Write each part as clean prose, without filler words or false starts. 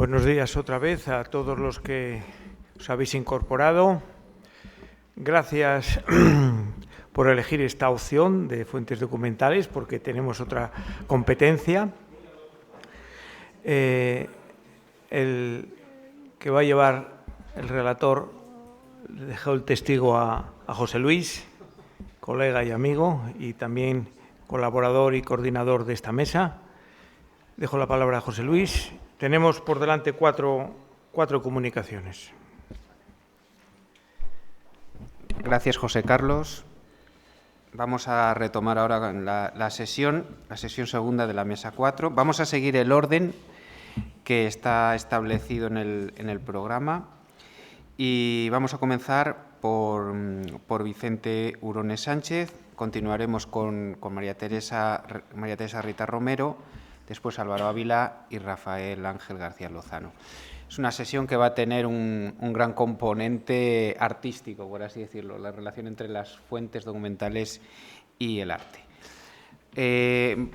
Buenos días otra vez a todos los que os habéis incorporado. Gracias por elegir esta opción de fuentes documentales, porque tenemos otra competencia. El que va a llevar el relator, le dejo el testigo a José Luis, colega y amigo, y también colaborador y coordinador de esta mesa. Dejo la palabra a José Luis. Tenemos por delante cuatro comunicaciones. Gracias, José Carlos. Vamos a retomar ahora la sesión segunda de la mesa 4. Vamos a seguir el orden que está establecido en el programa y vamos a comenzar por Vicente Urones Sánchez. Continuaremos con María Teresa Rita Romero, después Álvaro Ávila y Rafael Ángel García Lozano. Es una sesión que va a tener un gran componente artístico, por así decirlo, la relación entre las fuentes documentales y el arte.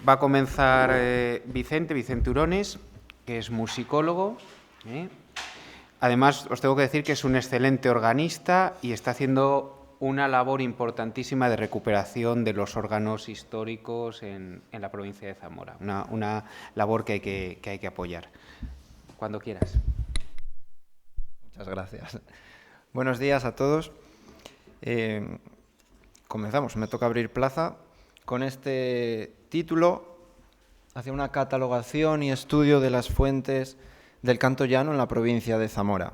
Va a comenzar Vicente Urones, que es musicólogo. Además, os tengo que decir que es un excelente organista y está haciendo una labor importantísima de recuperación de los órganos históricos en la provincia de Zamora. Una labor que hay que apoyar. Cuando quieras. Muchas gracias. Buenos días a todos. Comenzamos. Me toca abrir plaza con este título hacia una catalogación y estudio de las fuentes del canto llano en la provincia de Zamora.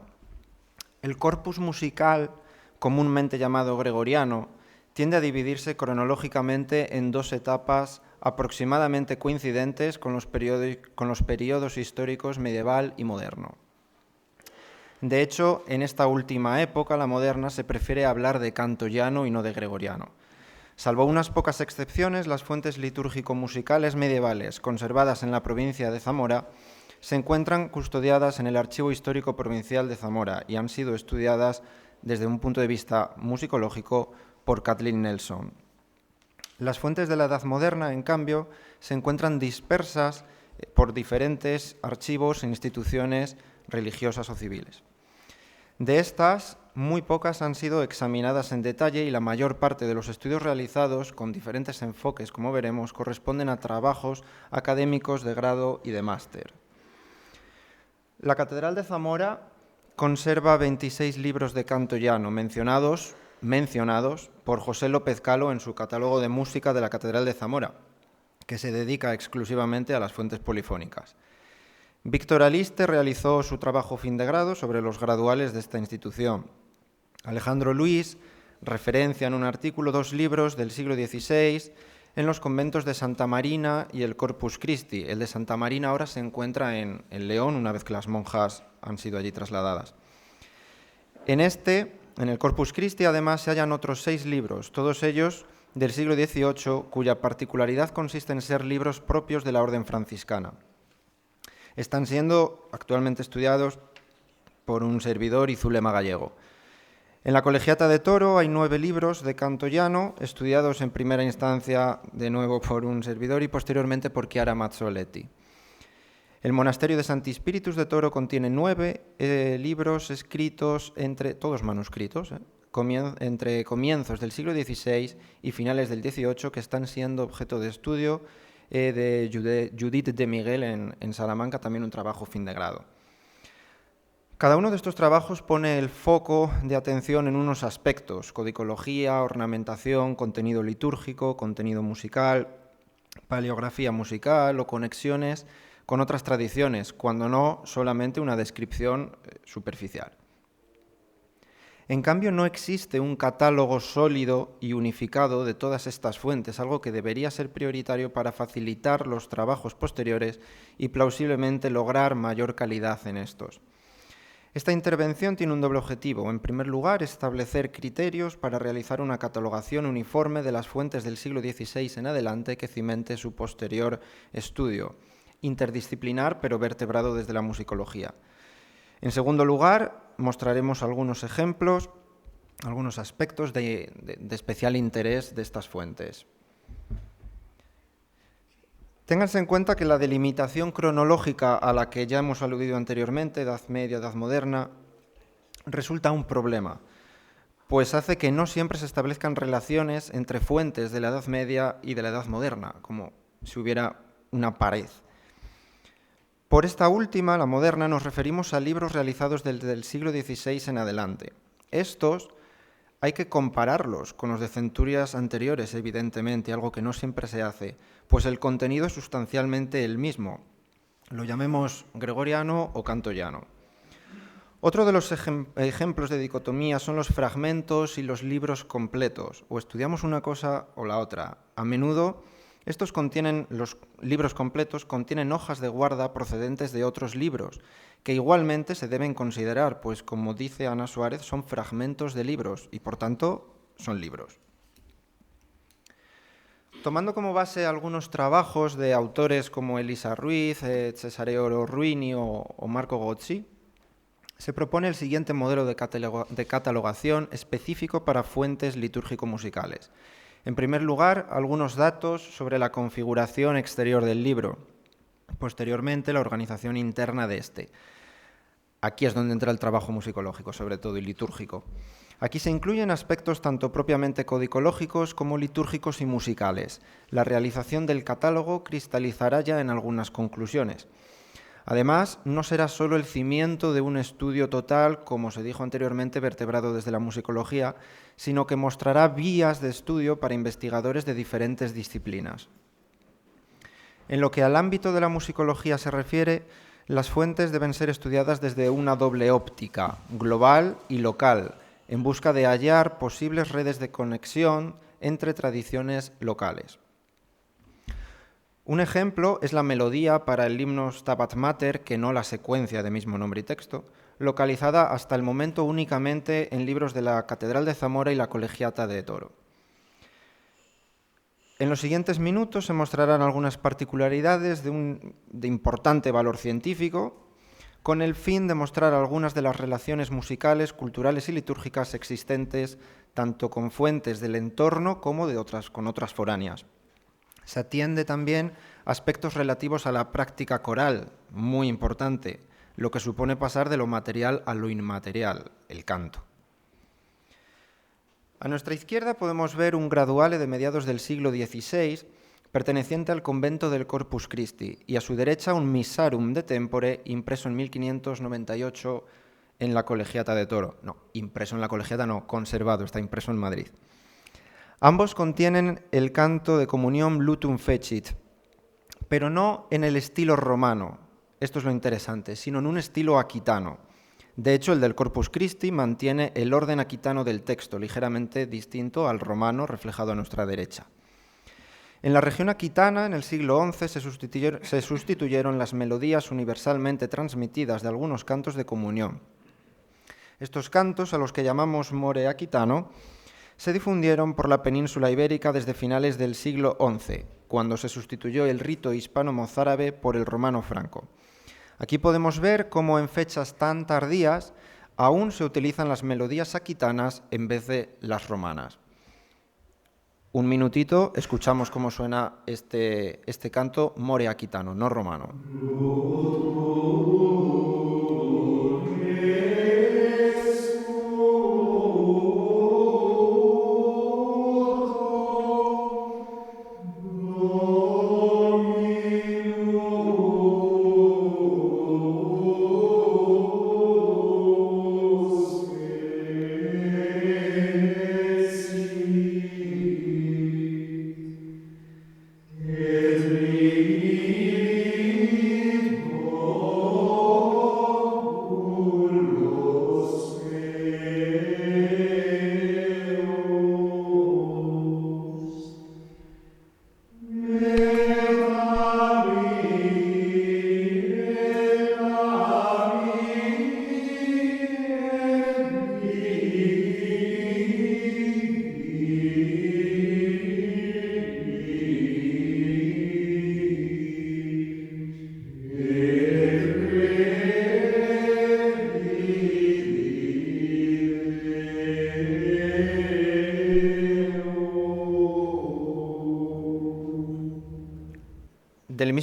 El corpus musical, comúnmente llamado gregoriano, tiende a dividirse cronológicamente en dos etapas aproximadamente coincidentes con los periodos históricos medieval y moderno. De hecho, en esta última época, la moderna, se prefiere hablar de canto llano y no de gregoriano. Salvo unas pocas excepciones, las fuentes litúrgico-musicales medievales conservadas en la provincia de Zamora se encuentran custodiadas en el Archivo Histórico Provincial de Zamora y han sido estudiadas desde un punto de vista musicológico por Kathleen Nelson. Las fuentes de la Edad Moderna, en cambio, se encuentran dispersas por diferentes archivos e instituciones religiosas o civiles. De estas, muy pocas han sido examinadas en detalle y la mayor parte de los estudios realizados, con diferentes enfoques, como veremos, corresponden a trabajos académicos de grado y de máster. La Catedral de Zamora conserva 26 libros de canto llano mencionados por José López Calo en su catálogo de música de la Catedral de Zamora, que se dedica exclusivamente a las fuentes polifónicas. Víctor Aliste realizó su trabajo fin de grado sobre los graduales de esta institución. Alejandro Luis referencia en un artículo 2 libros del siglo XVI en los conventos de Santa Marina y el Corpus Christi. El de Santa Marina ahora se encuentra en León, una vez que las monjas han sido allí trasladadas. En el Corpus Christi, además, se hallan otros 6 libros, todos ellos del siglo XVIII, cuya particularidad consiste en ser libros propios de la orden franciscana. Están siendo actualmente estudiados por un servidor y Zulema Gallego. En la Colegiata de Toro hay 9 libros de canto llano, estudiados en primera instancia de nuevo por un servidor y posteriormente por Chiara Mazzoletti. El monasterio de Santi Spiritus de Toro contiene 9 libros escritos, todos manuscritos, entre comienzos del siglo XVI y finales del XVIII, que están siendo objeto de estudio de Judith de Miguel en Salamanca, también un trabajo fin de grado. Cada uno de estos trabajos pone el foco de atención en unos aspectos: codicología, ornamentación, contenido litúrgico, contenido musical, paleografía musical o conexiones con otras tradiciones, cuando no solamente una descripción superficial. En cambio, no existe un catálogo sólido y unificado de todas estas fuentes, algo que debería ser prioritario para facilitar los trabajos posteriores y plausiblemente lograr mayor calidad en estos. Esta intervención tiene un doble objetivo. En primer lugar, establecer criterios para realizar una catalogación uniforme de las fuentes del siglo XVI en adelante que cimente su posterior estudio, interdisciplinar pero vertebrado desde la musicología. En segundo lugar, mostraremos algunos ejemplos, algunos aspectos de especial interés de estas fuentes. Ténganse en cuenta que la delimitación cronológica a la que ya hemos aludido anteriormente, Edad Media, Edad Moderna, resulta un problema, pues hace que no siempre se establezcan relaciones entre fuentes de la Edad Media y de la Edad Moderna, como si hubiera una pared. Por esta última, la moderna, nos referimos a libros realizados desde el siglo XVI en adelante. Estos hay que compararlos con los de centurias anteriores, evidentemente, algo que no siempre se hace, pues el contenido es sustancialmente el mismo, lo llamemos gregoriano o cantoyano. Otro de los ejemplos de dicotomía son los fragmentos y los libros completos, o estudiamos una cosa o la otra. A menudo los libros completos contienen hojas de guarda procedentes de otros libros, que igualmente se deben considerar, pues como dice Ana Suárez, son fragmentos de libros y por tanto son libros. Tomando como base algunos trabajos de autores como Elisa Ruiz, Cesareo Ruini o Marco Gozzi, se propone el siguiente modelo de catalogación específico para fuentes litúrgico-musicales. En primer lugar, algunos datos sobre la configuración exterior del libro. Posteriormente, la organización interna de este. Aquí es donde entra el trabajo musicológico, sobre todo, y litúrgico. Aquí se incluyen aspectos tanto propiamente codicológicos como litúrgicos y musicales. La realización del catálogo cristalizará ya en algunas conclusiones. Además, no será solo el cimiento de un estudio total, como se dijo anteriormente, vertebrado desde la musicología, sino que mostrará vías de estudio para investigadores de diferentes disciplinas. En lo que al ámbito de la musicología se refiere, las fuentes deben ser estudiadas desde una doble óptica, global y local, en busca de hallar posibles redes de conexión entre tradiciones locales. Un ejemplo es la melodía para el himno Stabat Mater, que no la secuencia de mismo nombre y texto, localizada hasta el momento únicamente en libros de la Catedral de Zamora y la Colegiata de Toro. En los siguientes minutos se mostrarán algunas particularidades de importante valor científico, con el fin de mostrar algunas de las relaciones musicales, culturales y litúrgicas existentes tanto con fuentes del entorno como con otras foráneas. Se atiende también a aspectos relativos a la práctica coral, muy importante, lo que supone pasar de lo material a lo inmaterial, el canto. A nuestra izquierda podemos ver un graduale de mediados del siglo XVI, perteneciente al convento del Corpus Christi, y a su derecha un Missarum de Tempore, impreso en 1598 en la Colegiata de Toro. No, impreso en la Colegiata no, conservado, está impreso en Madrid. Ambos contienen el canto de comunión Lutum Fecit, pero no en el estilo romano, esto es lo interesante, sino en un estilo aquitano. De hecho, el del Corpus Christi mantiene el orden aquitano del texto, ligeramente distinto al romano reflejado a nuestra derecha. En la región aquitana, en el siglo XI, se sustituyeron las melodías universalmente transmitidas de algunos cantos de comunión. Estos cantos, a los que llamamos more aquitano, se difundieron por la península ibérica desde finales del siglo XI, cuando se sustituyó el rito hispano-mozárabe por el romano franco. Aquí podemos ver cómo en fechas tan tardías aún se utilizan las melodías aquitanas en vez de las romanas. Un minutito, escuchamos cómo suena este canto more aquitano, no romano. Et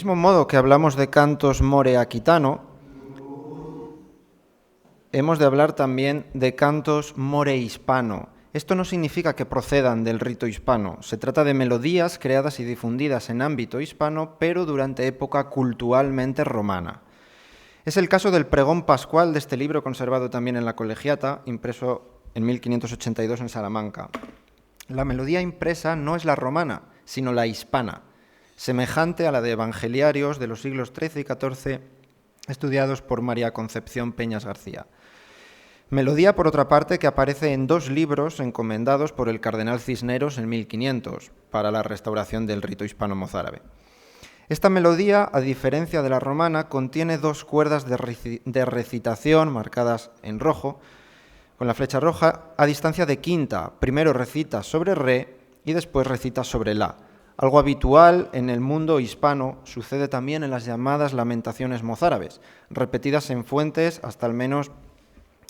mismo modo que hablamos de cantos more aquitano, hemos de hablar también de cantos more hispano. Esto no significa que procedan del rito hispano. Se trata de melodías creadas y difundidas en ámbito hispano, pero durante época culturalmente romana. Es el caso del pregón pascual de este libro conservado también en la Colegiata, impreso en 1582 en Salamanca. La melodía impresa no es la romana, sino la hispana, semejante a la de evangeliarios de los siglos XIII y XIV, estudiados por María Concepción Peñas García. Melodía, por otra parte, que aparece en 2 libros encomendados por el cardenal Cisneros en 1500 para la restauración del rito hispano-mozárabe. Esta melodía, a diferencia de la romana, contiene 2 cuerdas de recitación marcadas en rojo, con la flecha roja, a distancia de quinta. Primero recita sobre re y después recita sobre la. Algo habitual en el mundo hispano sucede también en las llamadas lamentaciones mozárabes, repetidas en fuentes hasta al menos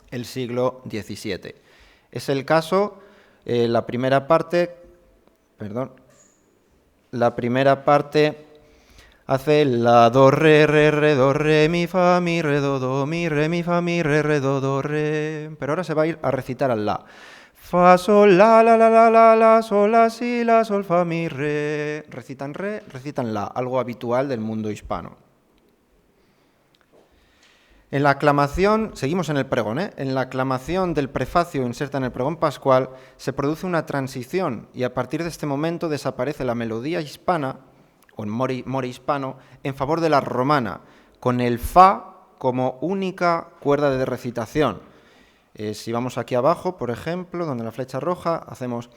el siglo XVII. Es el caso, la primera parte hace la, do, re, do, re, mi, fa, mi, re, do, mi, re, mi, fa, mi, re, do, re. Pero ahora se va a ir a recitar al la. Fa, sol, la, sol, la, si, la, sol, fa, mi, re. Recitan re, recitan la, algo habitual del mundo hispano. En la aclamación, seguimos en el pregón, en la aclamación del prefacio inserta en el pregón pascual se produce una transición y a partir de este momento desaparece la melodía hispana, o more hispano, en favor de la romana, con el fa como única cuerda de recitación. Si vamos aquí abajo, por ejemplo, donde la flecha roja, hacemos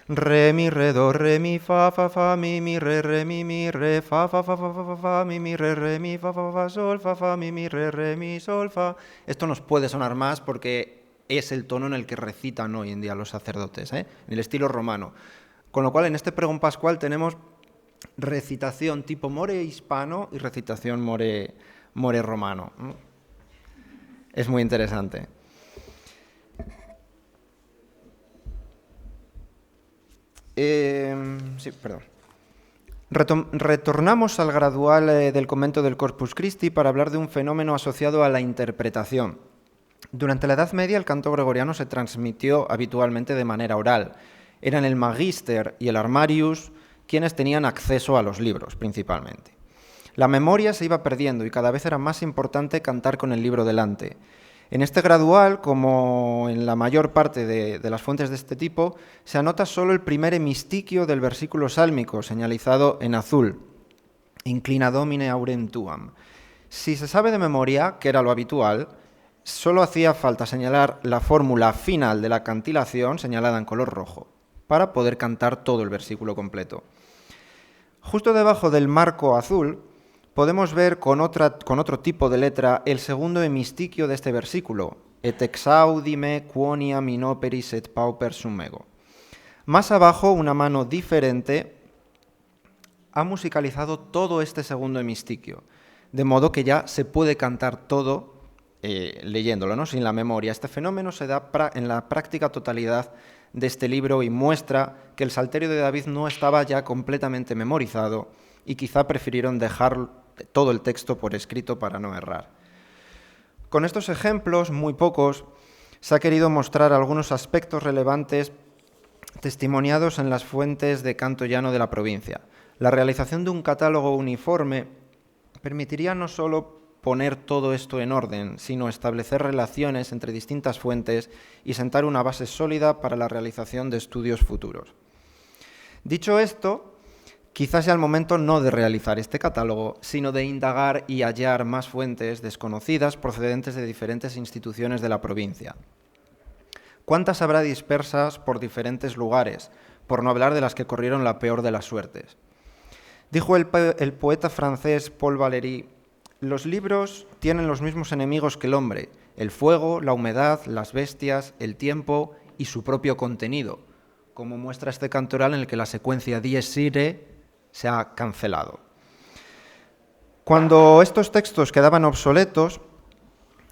re, mi, fa, mi, re, mi, re, fa, mi, re, mi, fa, sol, mi, sol, fa. Esto nos puede sonar más porque es el tono en el que recitan hoy en día los sacerdotes, en el estilo romano. Con lo cual, en este pregón pascual tenemos recitación tipo more hispano y recitación more romano. Es muy interesante. Retornamos al gradual del convento del Corpus Christi para hablar de un fenómeno asociado a la interpretación. Durante la Edad Media el canto gregoriano se transmitió habitualmente de manera oral. Eran el Magister y el Armarius quienes tenían acceso a los libros, principalmente. La memoria se iba perdiendo y cada vez era más importante cantar con el libro delante. En este gradual, como en la mayor parte de las fuentes de este tipo, se anota solo el primer hemistiquio del versículo sálmico, señalizado en azul, Inclina Domine aurem tuam. Si se sabe de memoria, que era lo habitual, solo hacía falta señalar la fórmula final de la cantilación, señalada en color rojo, para poder cantar todo el versículo completo. Justo debajo del marco azul, podemos ver con otro tipo de letra el segundo hemistiquio de este versículo, et exaudime quoniam inoperis et pauper sumego. Más abajo, una mano diferente ha musicalizado todo este segundo hemistiquio, de modo que ya se puede cantar todo leyéndolo, ¿no? Sin la memoria. Este fenómeno se da en la práctica totalidad de este libro y muestra que el Salterio de David no estaba ya completamente memorizado y quizá prefirieron dejar todo el texto por escrito para no errar. Con estos ejemplos, muy pocos, se ha querido mostrar algunos aspectos relevantes testimoniados en las fuentes de canto llano de la provincia. La realización de un catálogo uniforme permitiría no solo poner todo esto en orden, sino establecer relaciones entre distintas fuentes y sentar una base sólida para la realización de estudios futuros. Dicho esto, quizás sea el momento no de realizar este catálogo, sino de indagar y hallar más fuentes desconocidas procedentes de diferentes instituciones de la provincia. ¿Cuántas habrá dispersas por diferentes lugares, por no hablar de las que corrieron la peor de las suertes? Dijo el poeta francés Paul Valéry: los libros tienen los mismos enemigos que el hombre, el fuego, la humedad, las bestias, el tiempo y su propio contenido, como muestra este cantoral en el que la secuencia dies irae se ha cancelado. Cuando estos textos quedaban obsoletos,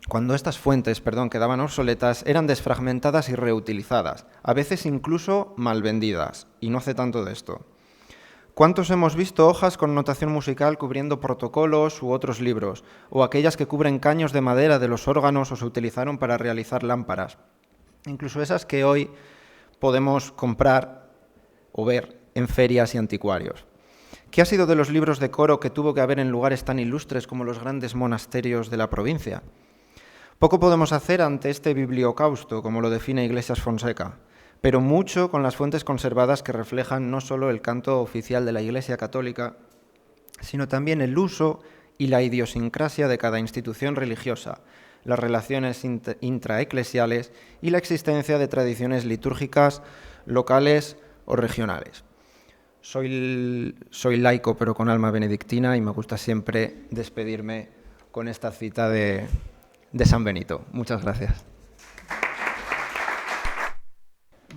cuando estas fuentes, quedaban obsoletas, eran desfragmentadas y reutilizadas, a veces incluso mal vendidas, y no hace tanto de esto. ¿Cuántos hemos visto hojas con notación musical cubriendo protocolos u otros libros, o aquellas que cubren caños de madera de los órganos o se utilizaron para realizar lámparas? Incluso esas que hoy podemos comprar o ver en ferias y anticuarios. ¿Qué ha sido de los libros de coro que tuvo que haber en lugares tan ilustres como los grandes monasterios de la provincia? Poco podemos hacer ante este bibliocausto, como lo define Iglesias Fonseca, pero mucho con las fuentes conservadas que reflejan no solo el canto oficial de la Iglesia Católica, sino también el uso y la idiosincrasia de cada institución religiosa, las relaciones intraeclesiales y la existencia de tradiciones litúrgicas locales o regionales. Soy laico, pero con alma benedictina, y me gusta siempre despedirme con esta cita de San Benito. Muchas gracias.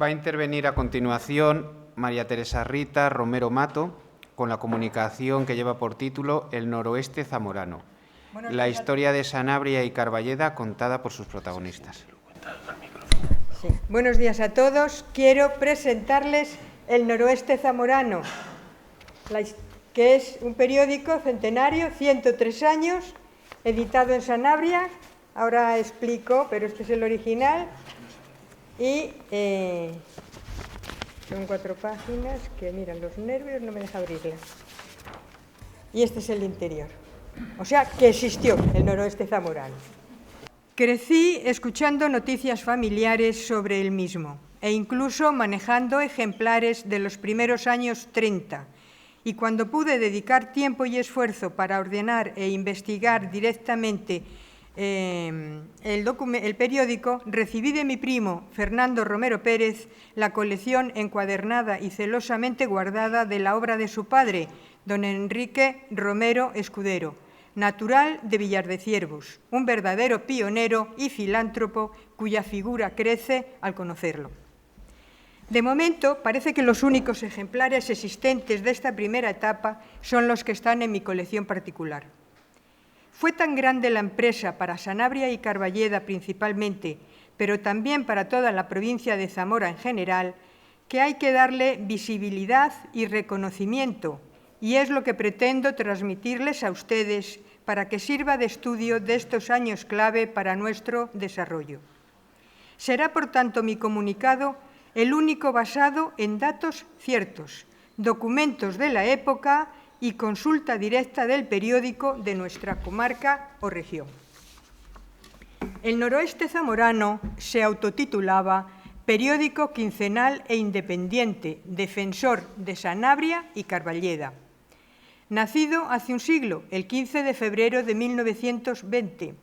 Va a intervenir a continuación María Teresa Rita Romero Mato con la comunicación que lleva por título El noroeste zamorano, la historia de Sanabria y Carballeda contada por sus protagonistas. Sí. Buenos días a todos. Quiero presentarles El noroeste zamorano, que es un periódico centenario, 103 años, editado en Sanabria. Ahora explico, pero este es el original. Y son 4 páginas que, miran, los nervios no me deja abrirla. Y este es el interior. O sea, que existió el noroeste zamorano. Crecí escuchando noticias familiares sobre el mismo e incluso manejando ejemplares de los primeros años 30. Y cuando pude dedicar tiempo y esfuerzo para ordenar e investigar directamente el periódico, recibí de mi primo Fernando Romero Pérez la colección encuadernada y celosamente guardada de la obra de su padre, don Enrique Romero Escudero, natural de Villar de Ciervos, un verdadero pionero y filántropo cuya figura crece al conocerlo. De momento, parece que los únicos ejemplares existentes de esta primera etapa son los que están en mi colección particular. Fue tan grande la empresa para Sanabria y Carballeda principalmente, pero también para toda la provincia de Zamora en general, que hay que darle visibilidad y reconocimiento, y es lo que pretendo transmitirles a ustedes para que sirva de estudio de estos años clave para nuestro desarrollo. Será, por tanto, mi comunicado el único basado en datos ciertos, documentos de la época y consulta directa del periódico de nuestra comarca o región. El noroeste zamorano se autotitulaba Periódico quincenal e independiente, defensor de Sanabria y Carballeda. Nacido hace un siglo, el 15 de febrero de 1920,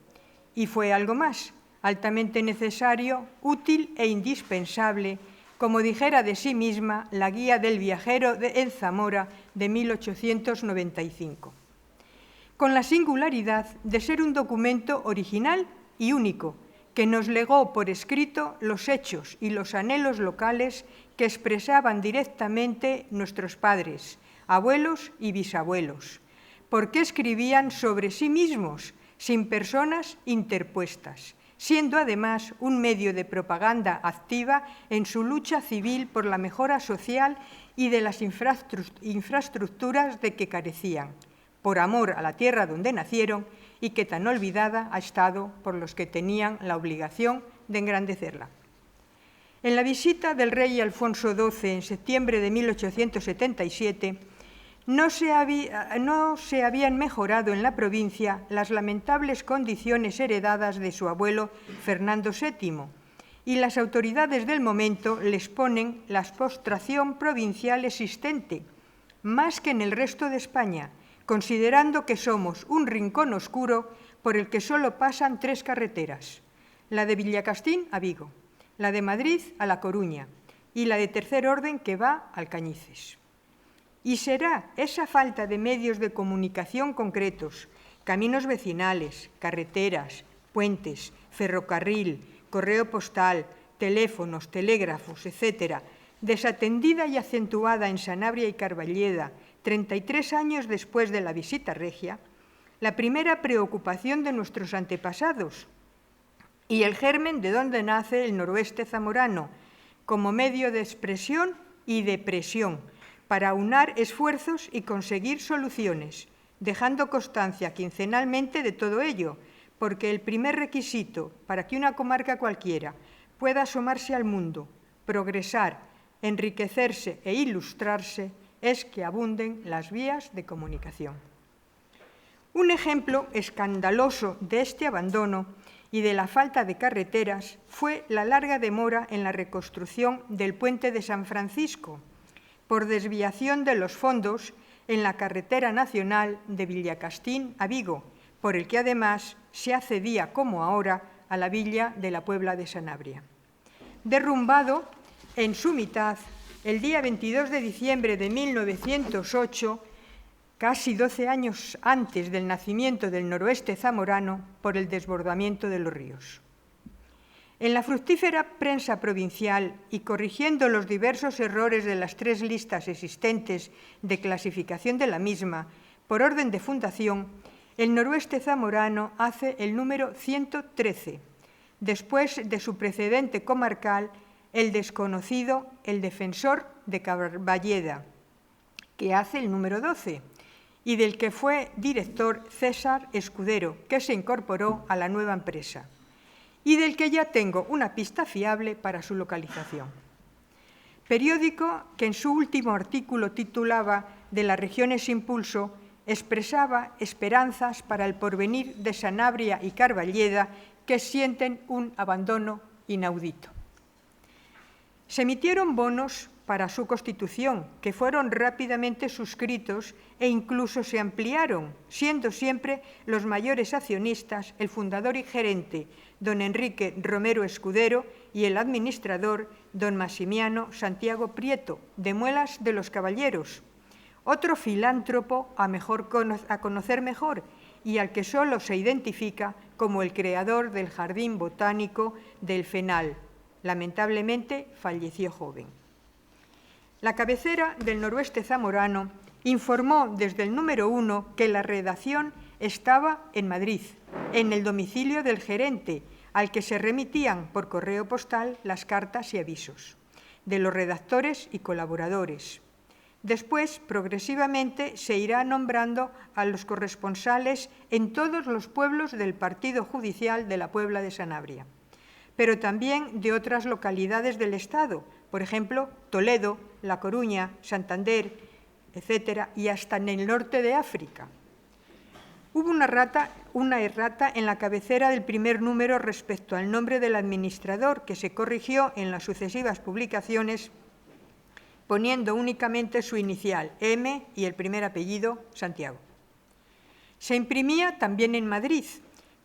y fue algo más, altamente necesario, útil e indispensable, como dijera de sí misma la Guía del Viajero en Zamora de 1895. Con la singularidad de ser un documento original y único, que nos legó por escrito los hechos y los anhelos locales que expresaban directamente nuestros padres, abuelos y bisabuelos, porque escribían sobre sí mismos, sin personas interpuestas, siendo además un medio de propaganda activa en su lucha civil por la mejora social y de las infraestructuras de que carecían, por amor a la tierra donde nacieron y que tan olvidada ha estado por los que tenían la obligación de engrandecerla. En la visita del rey Alfonso XII en septiembre de 1877, no se habían mejorado en la provincia las lamentables condiciones heredadas de su abuelo Fernando VII, y las autoridades del momento les ponen la postración provincial existente, más que en el resto de España, considerando que somos un rincón oscuro por el que solo pasan 3 carreteras, la de Villacastín a Vigo, la de Madrid a La Coruña y la de tercer orden que va a Alcañices. Y será esa falta de medios de comunicación concretos, caminos vecinales, carreteras, puentes, ferrocarril, correo postal, teléfonos, telégrafos, etc., desatendida y acentuada en Sanabria y Carballeda 33 años después de la visita regia, la primera preocupación de nuestros antepasados y el germen de donde nace el noroeste zamorano, como medio de expresión y de presión, para aunar esfuerzos y conseguir soluciones, dejando constancia quincenalmente de todo ello, porque el primer requisito para que una comarca cualquiera pueda asomarse al mundo, progresar, enriquecerse e ilustrarse, es que abunden las vías de comunicación. Un ejemplo escandaloso de este abandono y de la falta de carreteras fue la larga demora en la reconstrucción del puente de San Francisco, por desviación de los fondos en la carretera nacional de Villacastín a Vigo, por el que además se accedía, como ahora, a la villa de la Puebla de Sanabria. Derrumbado en su mitad el día 22 de diciembre de 1908, casi 12 años antes del nacimiento del noroeste zamorano, por el desbordamiento de los ríos. En la fructífera prensa provincial y corrigiendo los diversos errores de las 3 listas existentes de clasificación de la misma, por orden de fundación, el noroeste zamorano hace el número 113, después de su precedente comarcal, el desconocido, el Defensor de Carballeda, que hace el número 12, y del que fue director César Escudero, que se incorporó a la nueva empresa, y del que ya tengo una pista fiable para su localización. Periódico que en su último artículo titulaba «De las regiones impulso», expresaba esperanzas para el porvenir de Sanabria y Carballeda que sienten un abandono inaudito. Se emitieron bonos para su constitución, que fueron rápidamente suscritos e incluso se ampliaron, siendo siempre los mayores accionistas el fundador y gerente, don Enrique Romero Escudero, y el administrador, don Maximiano Santiago Prieto, de Muelas de los Caballeros, otro filántropo a conocer mejor y al que solo se identifica como el creador del Jardín Botánico del Fenal. Lamentablemente falleció joven. La cabecera del noroeste zamorano informó desde el número 1 que la redacción estaba en Madrid, en el domicilio del gerente, al que se remitían por correo postal las cartas y avisos de los redactores y colaboradores. Después, progresivamente, se irá nombrando a los corresponsales en todos los pueblos del partido judicial de la Puebla de Sanabria, pero también de otras localidades del Estado, por ejemplo, Toledo, La Coruña, Santander, etcétera, y hasta en el norte de África. Hubo una errata en la cabecera del primer número respecto al nombre del administrador, que se corrigió en las sucesivas publicaciones poniendo únicamente su inicial, M, y el primer apellido, Santiago. Se imprimía también en Madrid,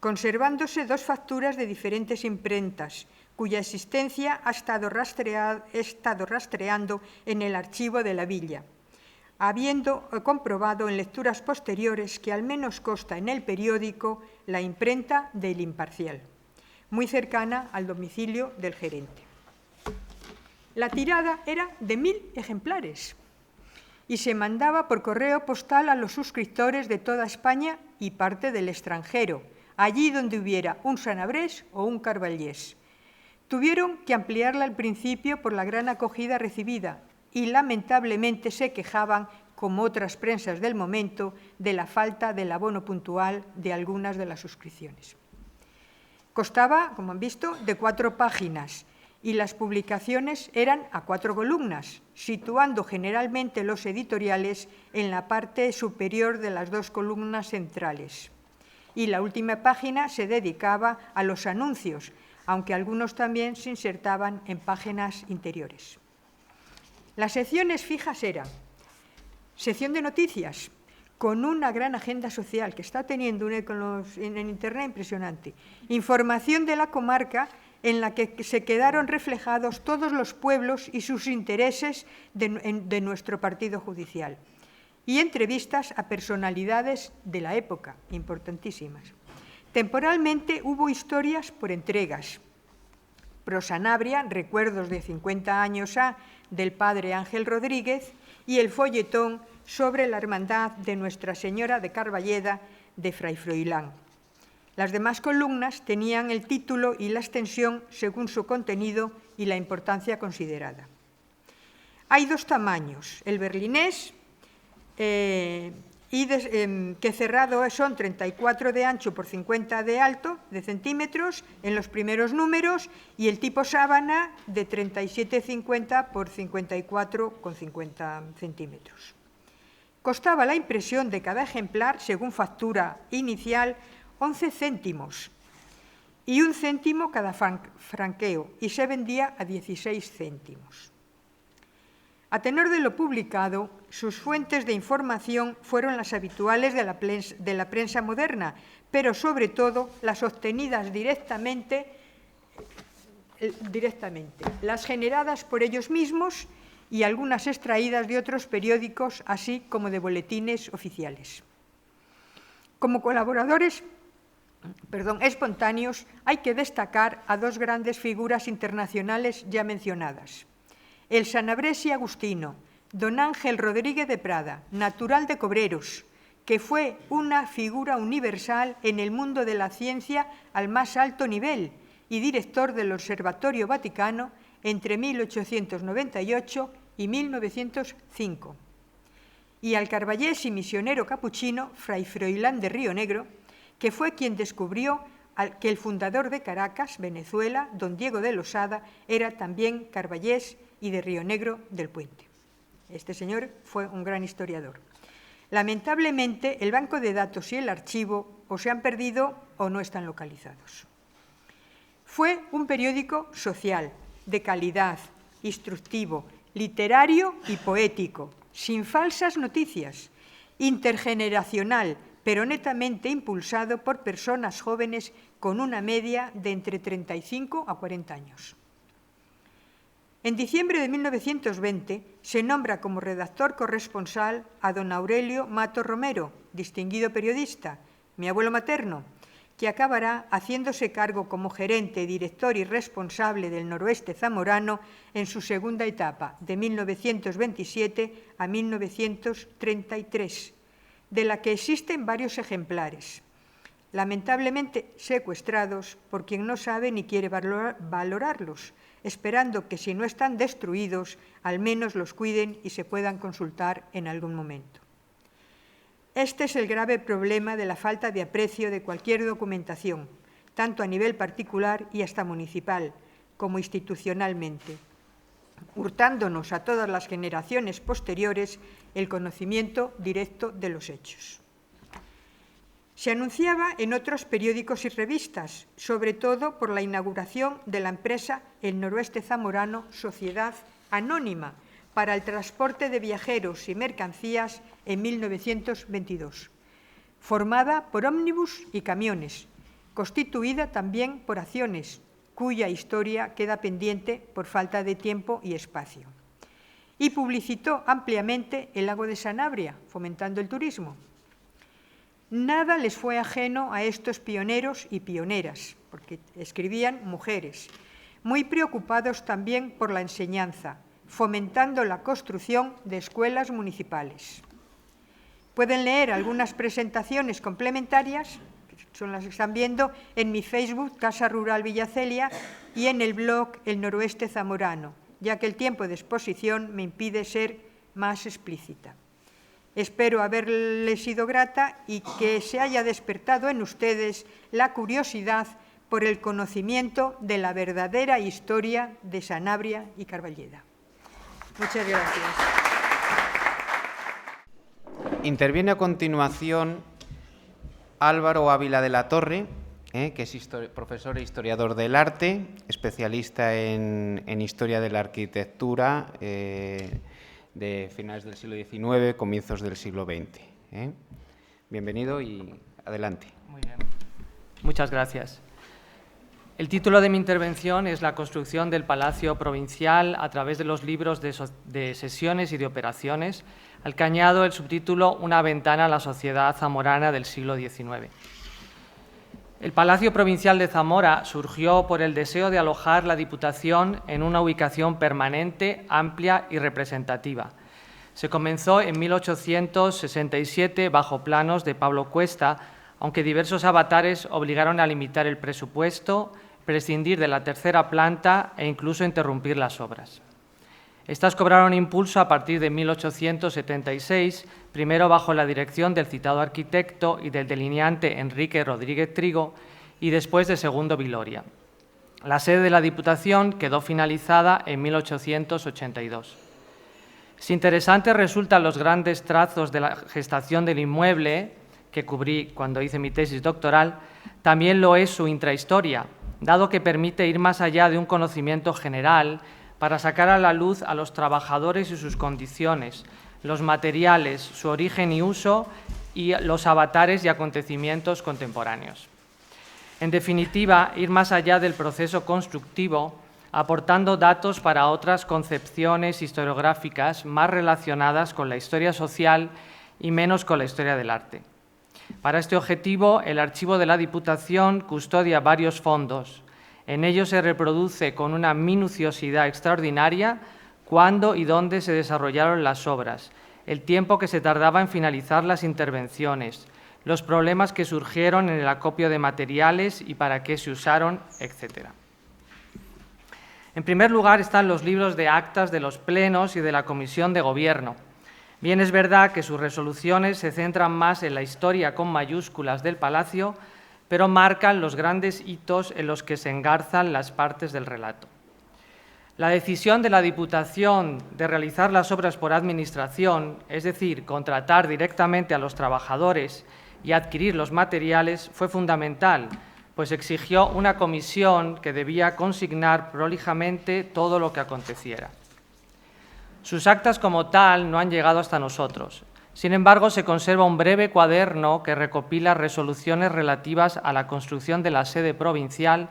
conservándose 2 facturas de diferentes imprentas, cuya existencia ha estado rastreando en el archivo de la villa, habiendo comprobado en lecturas posteriores que al menos consta en el periódico la imprenta del Imparcial, muy cercana al domicilio del gerente. La tirada era de 1000 ejemplares y se mandaba por correo postal a los suscriptores de toda España y parte del extranjero, allí donde hubiera un sanabrés o un carballés. Tuvieron que ampliarla al principio por la gran acogida recibida y lamentablemente se quejaban, como otras prensas del momento, de la falta del abono puntual de algunas de las suscripciones. Constaba, como han visto, de 4 páginas y las publicaciones eran a 4 columnas, situando generalmente los editoriales en la parte superior de las 2 columnas centrales. Y la última página se dedicaba a los anuncios, aunque algunos también se insertaban en páginas interiores. Las secciones fijas eran sección de noticias, con una gran agenda social que está teniendo un eco en Internet impresionante, información de la comarca, en la que se quedaron reflejados todos los pueblos y sus intereses de nuestro partido judicial, y entrevistas a personalidades de la época, importantísimas. Temporalmente hubo historias por entregas. Pro Sanabria, recuerdos de 50 años del padre Ángel Rodríguez, y el folletón sobre la hermandad de Nuestra Señora de Carballeda de Fray Froilán. Las demás columnas tenían el título y la extensión según su contenido y la importancia considerada. Hay dos tamaños, el berlinés, que cerrado son 34 de ancho por 50 de alto, de centímetros, en los primeros números, y el tipo sábana de 37,50 por 54,50 centímetros. Costaba la impresión de cada ejemplar, según factura inicial, 11 céntimos y 1 céntimo cada franqueo, y se vendía a 16 céntimos. A tenor de lo publicado, sus fuentes de información fueron las habituales de la prensa moderna, pero sobre todo las obtenidas directamente, las generadas por ellos mismos y algunas extraídas de otros periódicos, así como de boletines oficiales. Como colaboradores espontáneos, hay que destacar a dos grandes figuras internacionales ya mencionadas. El sanabresi agustino, don Ángel Rodríguez de Prada, natural de Cobreros, que fue una figura universal en el mundo de la ciencia al más alto nivel y director del Observatorio Vaticano entre 1898 y 1905. Y al carballés y misionero capuchino, fray Froilán de Río Negro, que fue quien descubrió que el fundador de Caracas, Venezuela, don Diego de Losada, era también carballés y de Río Negro del Puente. Este señor fue un gran historiador. Lamentablemente, el banco de datos y el archivo o se han perdido o no están localizados. Fue un periódico social, de calidad, instructivo, literario y poético, sin falsas noticias, intergeneracional, pero netamente impulsado por personas jóvenes con una media de entre 35 a 40 años. En diciembre de 1920 se nombra como redactor corresponsal a don Aurelio Mato Romero, distinguido periodista, mi abuelo materno, que acabará haciéndose cargo como gerente, director y responsable del Noroeste zamorano en su segunda etapa, de 1927 a 1933, de la que existen varios ejemplares, lamentablemente secuestrados por quien no sabe ni quiere valorarlos, esperando que si no están destruidos, al menos los cuiden y se puedan consultar en algún momento. Este es el grave problema de la falta de aprecio de cualquier documentación, tanto a nivel particular y hasta municipal, como institucionalmente, hurtándonos a todas las generaciones posteriores el conocimiento directo de los hechos. Se anunciaba en otros periódicos y revistas, sobre todo por la inauguración de la empresa El Noroeste Zamorano Sociedad Anónima para el transporte de viajeros y mercancías en 1922, formada por ómnibus y camiones, constituida también por acciones, cuya historia queda pendiente por falta de tiempo y espacio. Y publicitó ampliamente el lago de Sanabria, fomentando el turismo. Nada les fue ajeno a estos pioneros y pioneras, porque escribían mujeres, muy preocupados también por la enseñanza, fomentando la construcción de escuelas municipales. Pueden leer algunas presentaciones complementarias, son las que están viendo, en mi Facebook, Casa Rural Villacelia, y en el blog El Noroeste Zamorano, ya que el tiempo de exposición me impide ser más explícita. Espero haberles sido grata y que se haya despertado en ustedes la curiosidad por el conocimiento de la verdadera historia de Sanabria y Carballeda. Muchas gracias. Interviene a continuación Álvaro Ávila de la Torre, que es profesor e historiador del arte, especialista en historia de la arquitectura, de finales del siglo XIX, comienzos del siglo XX. Bienvenido y adelante. Muy bien. Muchas gracias. El título de mi intervención es La construcción del Palacio Provincial a través de los libros de sesiones y de operaciones, al que añado el subtítulo Una ventana a la sociedad zamorana del siglo XIX. El Palacio Provincial de Zamora surgió por el deseo de alojar la Diputación en una ubicación permanente, amplia y representativa. Se comenzó en 1867 bajo planos de Pablo Cuesta, aunque diversos avatares obligaron a limitar el presupuesto, prescindir de la tercera planta e incluso interrumpir las obras. Estas cobraron impulso a partir de 1876, primero bajo la dirección del citado arquitecto y del delineante Enrique Rodríguez Trigo y después de Segundo Viloria. La sede de la Diputación quedó finalizada en 1882. Si interesantes resultan los grandes trazos de la gestación del inmueble, que cubrí cuando hice mi tesis doctoral, también lo es su intrahistoria, dado que permite ir más allá de un conocimiento general para sacar a la luz a los trabajadores y sus condiciones, los materiales, su origen y uso y los avatares y acontecimientos contemporáneos. En definitiva, ir más allá del proceso constructivo, aportando datos para otras concepciones historiográficas más relacionadas con la historia social y menos con la historia del arte. Para este objetivo, el Archivo de la Diputación custodia varios fondos. En ellos se reproduce con una minuciosidad extraordinaria cuándo y dónde se desarrollaron las obras, el tiempo que se tardaba en finalizar las intervenciones, los problemas que surgieron en el acopio de materiales y para qué se usaron, etc. En primer lugar están los libros de actas de los plenos y de la Comisión de Gobierno. Bien es verdad que sus resoluciones se centran más en la historia con mayúsculas del Palacio, pero marcan los grandes hitos en los que se engarzan las partes del relato. La decisión de la Diputación de realizar las obras por administración, es decir, contratar directamente a los trabajadores y adquirir los materiales, fue fundamental, pues exigió una comisión que debía consignar prolijamente todo lo que aconteciera. Sus actas como tal no han llegado hasta nosotros. Sin embargo, se conserva un breve cuaderno que recopila resoluciones relativas a la construcción de la sede provincial,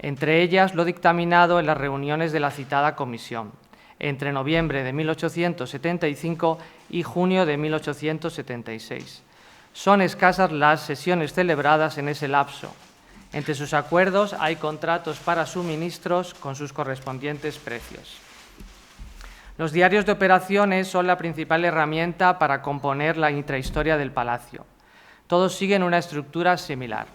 entre ellas lo dictaminado en las reuniones de la citada comisión, entre noviembre de 1875 y junio de 1876. Son escasas las sesiones celebradas en ese lapso. Entre sus acuerdos hay contratos para suministros con sus correspondientes precios. Los diarios de operaciones son la principal herramienta para componer la intrahistoria del Palacio. Todos siguen una estructura similar.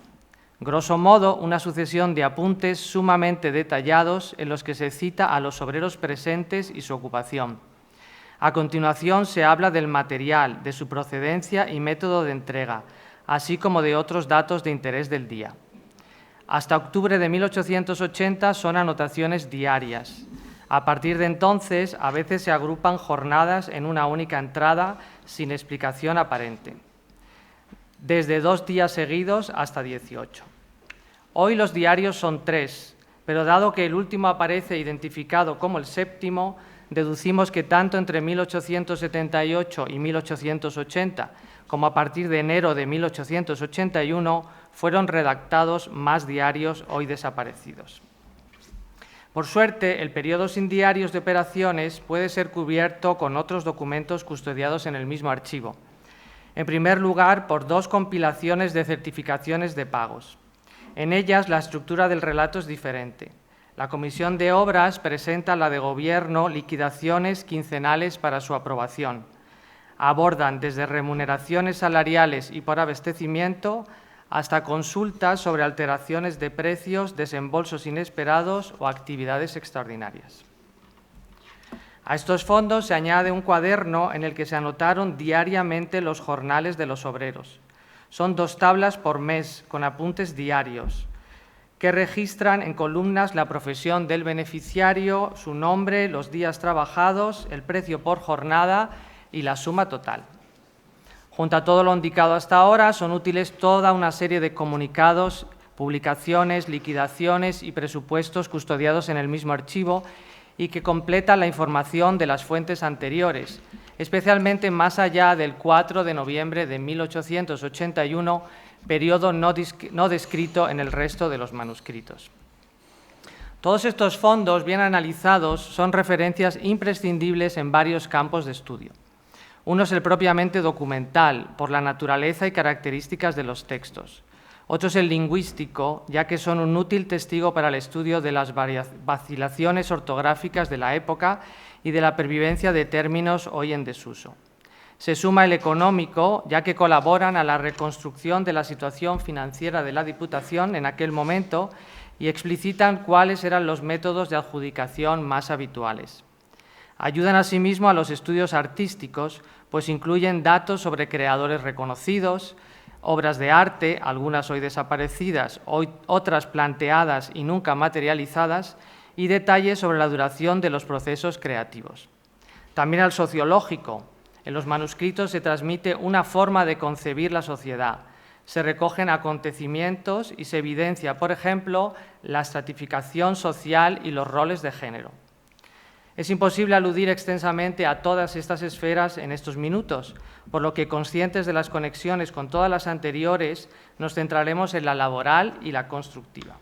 Grosso modo, una sucesión de apuntes sumamente detallados en los que se cita a los obreros presentes y su ocupación. A continuación se habla del material, de su procedencia y método de entrega, así como de otros datos de interés del día. Hasta octubre de 1880 son anotaciones diarias. A partir de entonces, a veces se agrupan jornadas en una única entrada sin explicación aparente, desde 2 días seguidos hasta 18. Hoy los diarios son 3, pero dado que el último aparece identificado como el 7º, deducimos que tanto entre 1878 y 1880, como a partir de enero de 1881, fueron redactados más diarios hoy desaparecidos. Por suerte, el periodo sin diarios de operaciones puede ser cubierto con otros documentos custodiados en el mismo archivo. En primer lugar, por 2 compilaciones de certificaciones de pagos. En ellas, la estructura del relato es diferente. La Comisión de Obras presenta a la de Gobierno liquidaciones quincenales para su aprobación. Abordan desde remuneraciones salariales y por abastecimiento hasta consultas sobre alteraciones de precios, desembolsos inesperados o actividades extraordinarias. A estos fondos se añade un cuaderno en el que se anotaron diariamente los jornales de los obreros. Son 2 tablas por mes con apuntes diarios que registran en columnas la profesión del beneficiario, su nombre, los días trabajados, el precio por jornada y la suma total. Junto a todo lo indicado hasta ahora, son útiles toda una serie de comunicados, publicaciones, liquidaciones y presupuestos custodiados en el mismo archivo y que completan la información de las fuentes anteriores, especialmente más allá del 4 de noviembre de 1881, periodo no descrito en el resto de los manuscritos. Todos estos fondos, bien analizados, son referencias imprescindibles en varios campos de estudio. Uno es el propiamente documental, por la naturaleza y características de los textos. Otro es el lingüístico, ya que son un útil testigo para el estudio de las vacilaciones ortográficas de la época y de la pervivencia de términos hoy en desuso. Se suma el económico, ya que colaboran a la reconstrucción de la situación financiera de la Diputación en aquel momento y explicitan cuáles eran los métodos de adjudicación más habituales. Ayudan asimismo a los estudios artísticos, pues incluyen datos sobre creadores reconocidos, obras de arte, algunas hoy desaparecidas, otras planteadas y nunca materializadas, y detalles sobre la duración de los procesos creativos. También al sociológico. En los manuscritos se transmite una forma de concebir la sociedad. Se recogen acontecimientos y se evidencia, por ejemplo, la estratificación social y los roles de género. Es imposible aludir extensamente a todas estas esferas en estos minutos, por lo que, conscientes de las conexiones con todas las anteriores, nos centraremos en la laboral y la constructiva.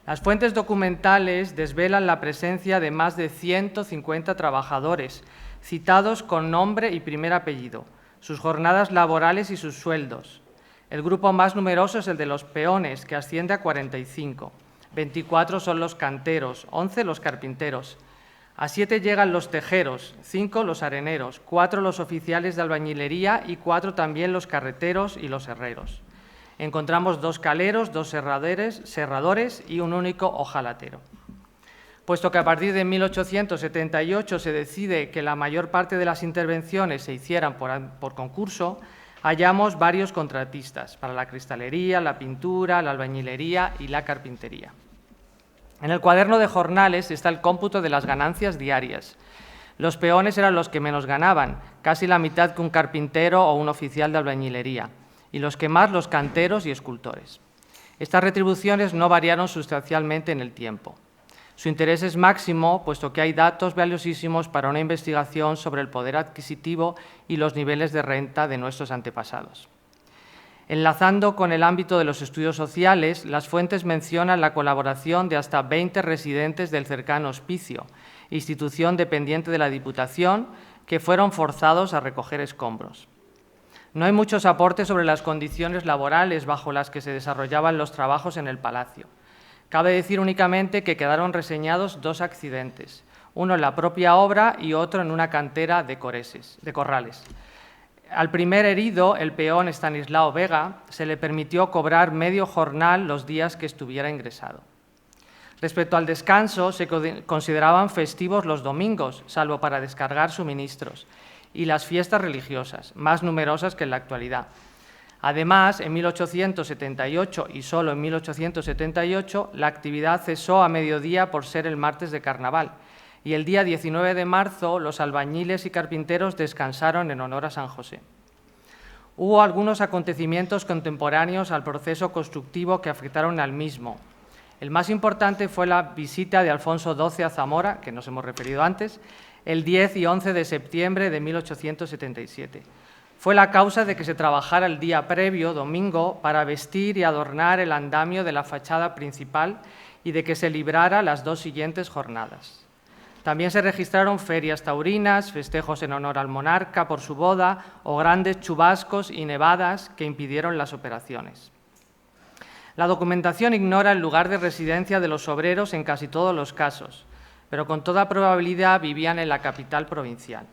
Las fuentes documentales desvelan la presencia de más de 150 trabajadores, citados con nombre y primer apellido, sus jornadas laborales y sus sueldos. El grupo más numeroso es el de los peones, que asciende a 45. 24 son los canteros, 11 los carpinteros. A 7 llegan los tejeros, 5 los areneros, 4 los oficiales de albañilería y 4 también los carreteros y los herreros. Encontramos 2 caleros, 2 serradores y un único hojalatero. Puesto que a partir de 1878 se decide que la mayor parte de las intervenciones se hicieran por concurso, hallamos varios contratistas para la cristalería, la pintura, la albañilería y la carpintería. En el cuaderno de jornales está el cómputo de las ganancias diarias. Los peones eran los que menos ganaban, casi la mitad que un carpintero o un oficial de albañilería, y los que más los canteros y escultores. Estas retribuciones no variaron sustancialmente en el tiempo. Su interés es máximo, puesto que hay datos valiosísimos para una investigación sobre el poder adquisitivo y los niveles de renta de nuestros antepasados. Enlazando con el ámbito de los estudios sociales, las fuentes mencionan la colaboración de hasta 20 residentes del cercano Hospicio, institución dependiente de la Diputación, que fueron forzados a recoger escombros. No hay muchos aportes sobre las condiciones laborales bajo las que se desarrollaban los trabajos en el palacio. Cabe decir únicamente que quedaron reseñados 2 accidentes, uno en la propia obra y otro en una cantera de Corrales. Al primer herido, el peón Estanislao Vega, se le permitió cobrar medio jornal los días que estuviera ingresado. Respecto al descanso, se consideraban festivos los domingos, salvo para descargar suministros, y las fiestas religiosas, más numerosas que en la actualidad. Además, en 1878 y solo en 1878, la actividad cesó a mediodía por ser el martes de carnaval, y el día 19 de marzo los albañiles y carpinteros descansaron en honor a San José. Hubo algunos acontecimientos contemporáneos al proceso constructivo que afectaron al mismo. El más importante fue la visita de Alfonso XII a Zamora, que nos hemos referido antes, el 10 y 11 de septiembre de 1877. Fue la causa de que se trabajara el día previo, domingo, para vestir y adornar el andamio de la fachada principal y de que se librara las 2 siguientes jornadas. También se registraron ferias taurinas, festejos en honor al monarca por su boda o grandes chubascos y nevadas que impidieron las operaciones. La documentación ignora el lugar de residencia de los obreros en casi todos los casos, pero con toda probabilidad vivían en la capital provincial.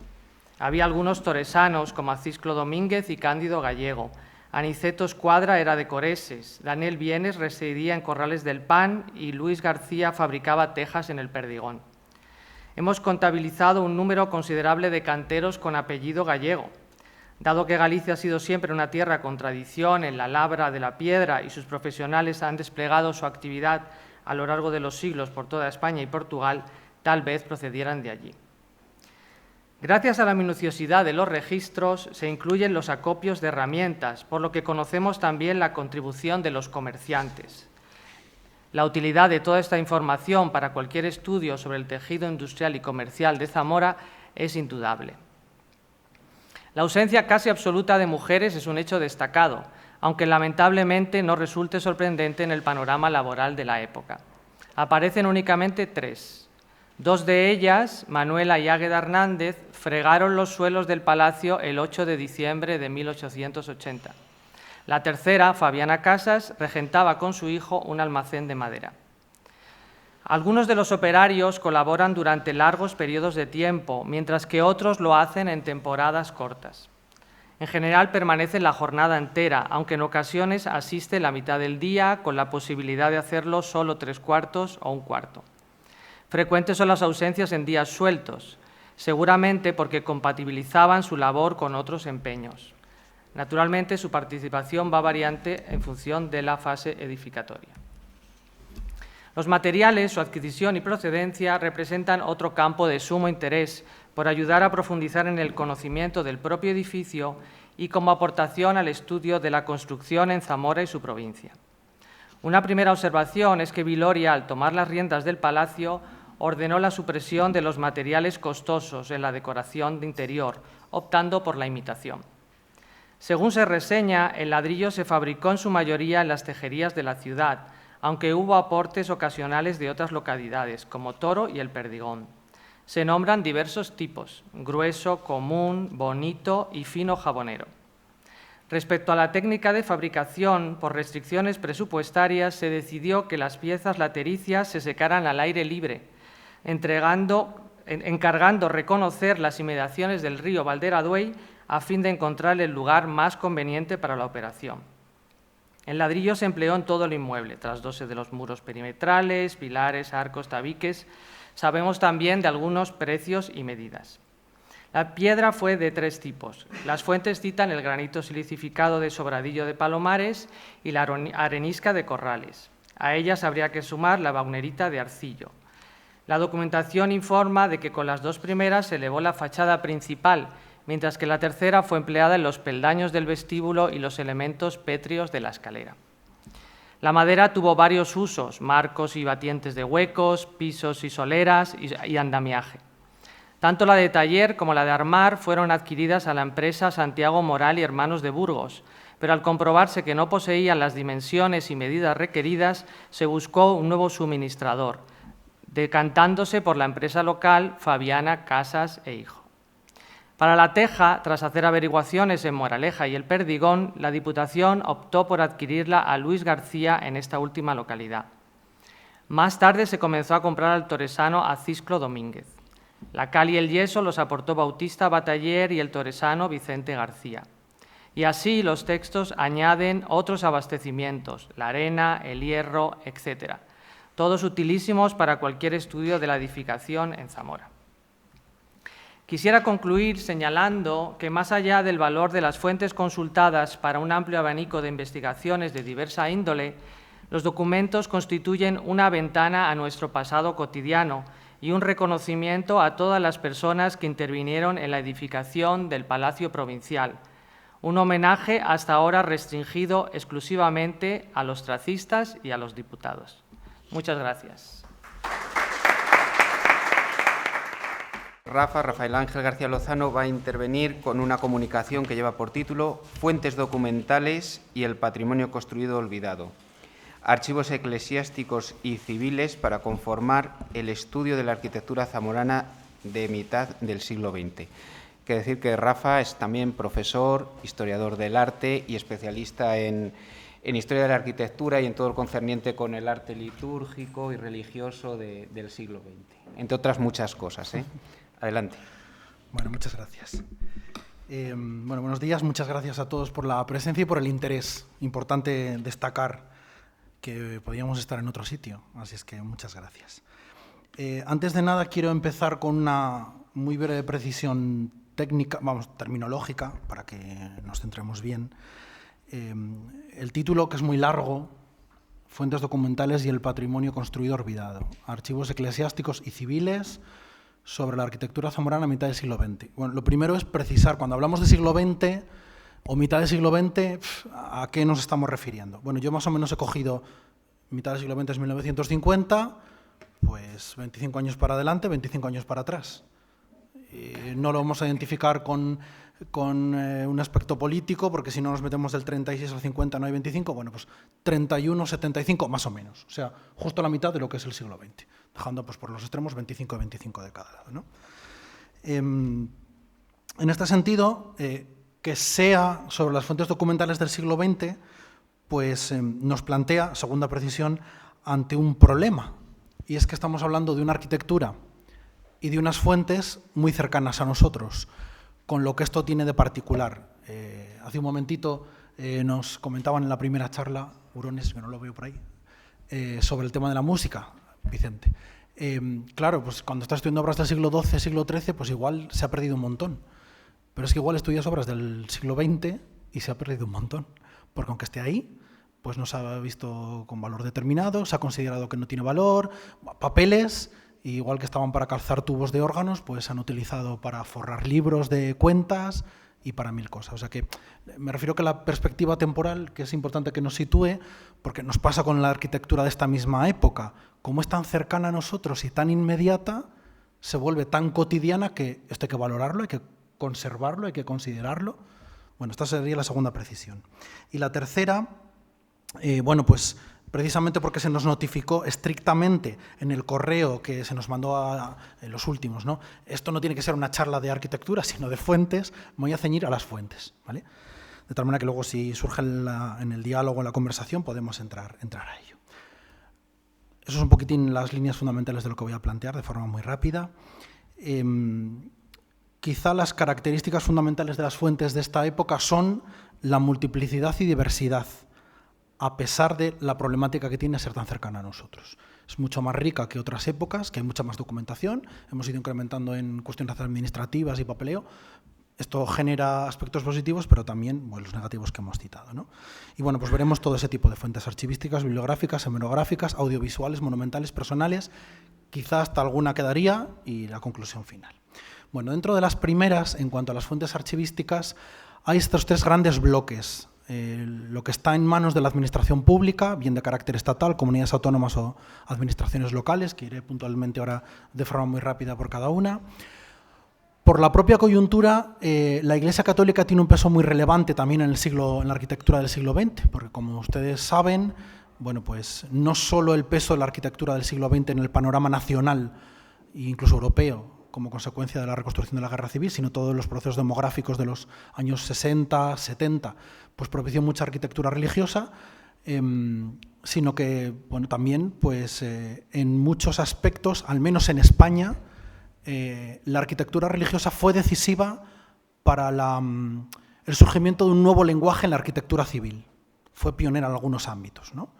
Había algunos toresanos como Acisclo Domínguez y Cándido Gallego. Aniceto Escuadra era de Coreses, Daniel Vienes residía en Corrales del Pan y Luis García fabricaba tejas en el Perdigón. Hemos contabilizado un número considerable de canteros con apellido gallego. Dado que Galicia ha sido siempre una tierra con tradición en la labra de la piedra y sus profesionales han desplegado su actividad a lo largo de los siglos por toda España y Portugal, tal vez procedieran de allí. Gracias a la minuciosidad de los registros se incluyen los acopios de herramientas, por lo que conocemos también la contribución de los comerciantes. La utilidad de toda esta información para cualquier estudio sobre el tejido industrial y comercial de Zamora es indudable. La ausencia casi absoluta de mujeres es un hecho destacado, aunque lamentablemente no resulte sorprendente en el panorama laboral de la época. Aparecen únicamente 3. 2 de ellas, Manuela y Águeda Hernández, fregaron los suelos del palacio el 8 de diciembre de 1880. La tercera, Fabiana Casas, regentaba con su hijo un almacén de madera. Algunos de los operarios colaboran durante largos periodos de tiempo, mientras que otros lo hacen en temporadas cortas. En general permanecen la jornada entera, aunque en ocasiones asiste la mitad del día, con la posibilidad de hacerlo solo 3/4 o 1/4. Frecuentes son las ausencias en días sueltos, seguramente porque compatibilizaban su labor con otros empeños. Naturalmente, su participación va variante en función de la fase edificatoria. Los materiales, su adquisición y procedencia representan otro campo de sumo interés por ayudar a profundizar en el conocimiento del propio edificio y como aportación al estudio de la construcción en Zamora y su provincia. Una primera observación es que Viloria, al tomar las riendas del palacio, ordenó la supresión de los materiales costosos en la decoración de interior, optando por la imitación. Según se reseña, el ladrillo se fabricó en su mayoría en las tejerías de la ciudad, aunque hubo aportes ocasionales de otras localidades, como Toro y El Perdigón. Se nombran diversos tipos: grueso, común, bonito y fino jabonero. Respecto a la técnica de fabricación, por restricciones presupuestarias, se decidió que las piezas latericias se secaran al aire libre, encargando reconocer las inmediaciones del río Valderaduey a fin de encontrar el lugar más conveniente para la operación. El ladrillo se empleó en todo el inmueble, traslose de los muros perimetrales, pilares, arcos, tabiques. Sabemos también de algunos precios y medidas. La piedra fue de 3 tipos. Las fuentes citan el granito silicificado de Sobradillo de Palomares y la arenisca de Corrales. A ellas habría que sumar la baunerita de Arcillo. La documentación informa de que con las 2 primeras se elevó la fachada principal, mientras que la tercera fue empleada en los peldaños del vestíbulo y los elementos pétreos de la escalera. La madera tuvo varios usos: marcos y batientes de huecos, pisos y soleras y andamiaje. Tanto la de taller como la de armar fueron adquiridas a la empresa Santiago Moral y Hermanos de Burgos, pero al comprobarse que no poseían las dimensiones y medidas requeridas, se buscó un nuevo suministrador, decantándose por la empresa local Fabiana Casas e Hijo. Para la teja, tras hacer averiguaciones en Moraleja y El Perdigón, la Diputación optó por adquirirla a Luis García en esta última localidad. Más tarde se comenzó a comprar al toresano Acisclo Domínguez. La cal y el yeso los aportó Bautista Bataller y el toresano Vicente García. Y así los textos añaden otros abastecimientos: la arena, el hierro, etc., todos utilísimos para cualquier estudio de la edificación en Zamora. Quisiera concluir señalando que, más allá del valor de las fuentes consultadas para un amplio abanico de investigaciones de diversa índole, los documentos constituyen una ventana a nuestro pasado cotidiano y un reconocimiento a todas las personas que intervinieron en la edificación del Palacio Provincial, un homenaje hasta ahora restringido exclusivamente a los tracistas y a los diputados. Muchas gracias. Rafael Ángel García Lozano va a intervenir con una comunicación que lleva por título Fuentes documentales y el patrimonio construido olvidado. Archivos eclesiásticos y civiles para conformar el estudio de la arquitectura zamorana de mitad del siglo XX. Quiero decir que Rafa es también profesor, historiador del arte y especialista en historia de la arquitectura y en todo lo concerniente con el arte litúrgico y religioso del siglo XX, entre otras muchas cosas, ¿eh? Adelante. Bueno, muchas gracias. Buenos días, muchas gracias a todos por la presencia y por el interés. Importante destacar que podíamos estar en otro sitio, así es que muchas gracias. Antes de nada quiero empezar con una muy breve precisión técnica, terminológica, para que nos centremos bien. El título, que es muy largo, Fuentes documentales y el patrimonio construido olvidado, archivos eclesiásticos y civiles sobre la arquitectura zamorana a mitad del siglo XX. Bueno, lo primero es precisar, cuando hablamos de siglo XX o mitad del siglo XX, ¿a qué nos estamos refiriendo? Bueno, yo más o menos he cogido mitad del siglo XX es 1950, pues 25 años para adelante, 25 años para atrás. No lo vamos a identificar con un aspecto político, porque si no nos metemos del 36 al 50 no hay 25, bueno, pues 31, 75, más o menos. O sea, justo la mitad de lo que es el siglo XX, dejando pues por los extremos 25 y 25 de cada lado, ¿no? En este sentido, que sea sobre las fuentes documentales del siglo XX, pues nos plantea, segunda precisión, ante un problema, y es que estamos hablando de una arquitectura y de unas fuentes muy cercanas a nosotros, con lo que esto tiene de particular. Hace un momentito nos comentaban en la primera charla, Hurones, que no lo veo por ahí, sobre el tema de la música, Vicente. Claro, pues cuando estás estudiando obras del siglo XII, siglo XIII, pues igual se ha perdido un montón. Pero es que igual estudias obras del siglo XX y se ha perdido un montón. Porque aunque esté ahí, pues no se ha visto con valor determinado, se ha considerado que no tiene valor, papeles, igual que estaban para calzar tubos de órganos, pues se han utilizado para forrar libros de cuentas y para mil cosas. O sea que me refiero que la perspectiva temporal, que es importante que nos sitúe, porque nos pasa con la arquitectura de esta misma época, como es tan cercana a nosotros y tan inmediata, se vuelve tan cotidiana que esto hay que valorarlo, hay que conservarlo, hay que considerarlo. Bueno, esta sería la segunda precisión. Y la tercera, bueno, pues precisamente porque se nos notificó estrictamente en el correo que se nos mandó en los últimos, ¿no? Esto no tiene que ser una charla de arquitectura, sino de fuentes, me voy a ceñir a las fuentes, ¿vale? De tal manera que luego, si surge en el diálogo, en la conversación, podemos entrar a ello. Eso son un poquitín las líneas fundamentales de lo que voy a plantear de forma muy rápida. Quizá las características fundamentales de las fuentes de esta época son la multiplicidad y diversidad, a pesar de la problemática que tiene ser tan cercana a nosotros. Es mucho más rica que otras épocas, que hay mucha más documentación, hemos ido incrementando en cuestiones administrativas y papeleo. Esto genera aspectos positivos, pero también los negativos que hemos citado, ¿no? Y bueno, pues veremos todo ese tipo de fuentes archivísticas, bibliográficas, hemerográficas, audiovisuales, monumentales, personales, quizá hasta alguna quedaría y la conclusión final. Bueno, dentro de las primeras, en cuanto a las fuentes archivísticas, hay estos tres grandes bloques. Lo que está en manos de la administración pública, bien de carácter estatal, comunidades autónomas o administraciones locales, que iré puntualmente ahora de forma muy rápida por cada una. Por la propia coyuntura, la Iglesia Católica tiene un peso muy relevante también en la arquitectura del siglo XX, porque como ustedes saben, bueno, pues no solo el peso de la arquitectura del siglo XX en el panorama nacional e incluso europeo, como consecuencia de la reconstrucción de la Guerra Civil, sino todos los procesos demográficos de los años 60, 70, pues propició mucha arquitectura religiosa, sino que, bueno, también, pues en muchos aspectos, al menos en España, la arquitectura religiosa fue decisiva para el surgimiento de un nuevo lenguaje en la arquitectura civil. Fue pionera en algunos ámbitos, ¿no?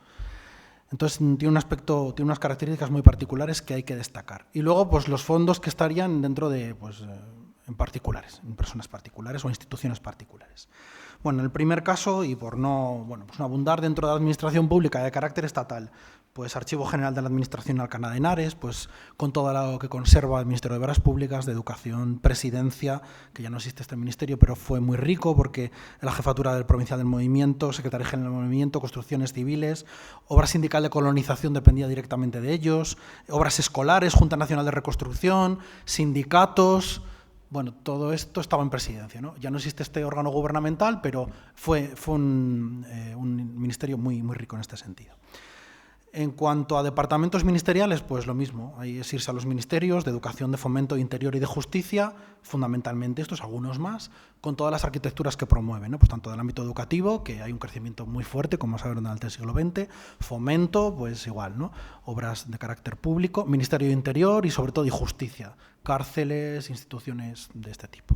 Entonces tiene un aspecto, tiene unas características muy particulares que hay que destacar. Y luego, pues los fondos que estarían dentro de, pues, en particulares, en personas particulares o instituciones particulares. Bueno, en el primer caso, y por no abundar dentro de la administración pública de carácter estatal, pues Archivo General de la Administración Alcalá de Henares, pues con todo lo que conserva el Ministerio de Obras Públicas, de Educación, Presidencia, que ya no existe este ministerio, pero fue muy rico porque la jefatura del Provincial del Movimiento, Secretaría General del Movimiento, Construcciones Civiles, Obra Sindical de Colonización dependía directamente de ellos, Obras Escolares, Junta Nacional de Reconstrucción, sindicatos. Bueno, todo esto estaba en Presidencia, ¿no? Ya no existe este órgano gubernamental, pero fue un ministerio muy, muy rico en este sentido. En cuanto a departamentos ministeriales, pues lo mismo. Ahí es irse a los ministerios de Educación, de Fomento, de Interior y de Justicia, fundamentalmente estos, algunos más, con todas las arquitecturas que promueven, ¿no? Pues tanto del ámbito educativo, que hay un crecimiento muy fuerte, como saben, durante el siglo XX, Fomento, pues igual, ¿no? Obras de carácter público, Ministerio de Interior y sobre todo y Justicia, cárceles, instituciones de este tipo.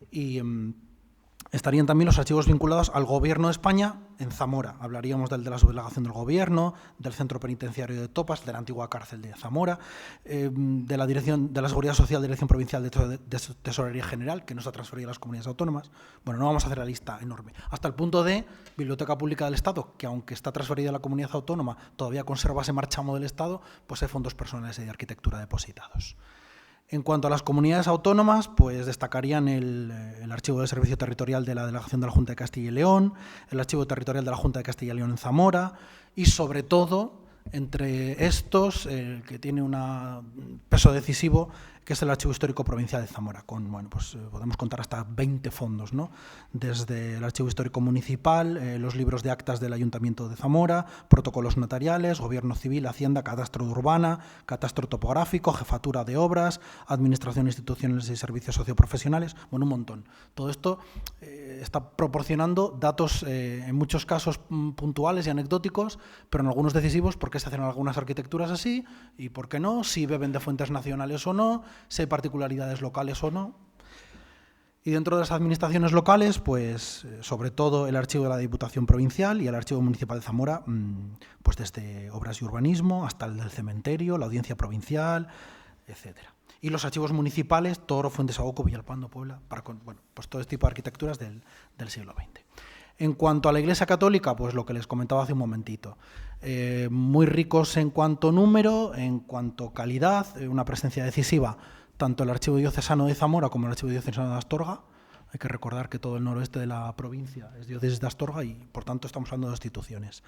Y estarían también los archivos vinculados al Gobierno de España en Zamora. Hablaríamos del de la subdelegación del Gobierno, del Centro Penitenciario de Topas, de la antigua cárcel de Zamora, de la Dirección de la Seguridad Social, Dirección Provincial de Tesorería General, que no está transferida a las comunidades autónomas. Bueno, no vamos a hacer la lista enorme. Hasta el punto de Biblioteca Pública del Estado, que aunque está transferida a la comunidad autónoma, todavía conserva ese marchamo del Estado, pues hay fondos personales de arquitectura depositados. En cuanto a las comunidades autónomas, pues destacarían el Archivo de Servicio Territorial de la Delegación de la Junta de Castilla y León, el Archivo Territorial de la Junta de Castilla y León en Zamora y, sobre todo, entre estos, el que tiene un peso decisivo, que es el Archivo Histórico Provincial de Zamora, con, bueno, pues podemos contar hasta 20 fondos, ¿no? Desde el Archivo Histórico Municipal, los libros de actas del Ayuntamiento de Zamora, protocolos notariales, Gobierno Civil, Hacienda, Catastro Urbana, Catastro Topográfico, Jefatura de Obras, Administración, Instituciones y Servicios Socioprofesionales, bueno, un montón. Todo esto está proporcionando datos, en muchos casos puntuales y anecdóticos, pero en algunos decisivos, por qué se hacen algunas arquitecturas así y por qué no, si beben de fuentes nacionales o no, si hay particularidades locales o no. Y dentro de las administraciones locales, pues sobre todo el archivo de la Diputación Provincial y el archivo municipal de Zamora, pues desde obras y urbanismo hasta el del cementerio, la audiencia provincial, etcétera. Y los archivos municipales, Toro, Fuentesaboco, Villalpando, Puebla, pues todo este tipo de arquitecturas del siglo XX. En cuanto a la Iglesia Católica, pues lo que les comentaba hace un momentito, muy ricos en cuanto número, en cuanto calidad, una presencia decisiva, tanto el Archivo Diocesano de Zamora como el Archivo Diocesano de Astorga. Hay que recordar que todo el noroeste de la provincia es diócesis de Astorga y, por tanto, estamos hablando de instituciones.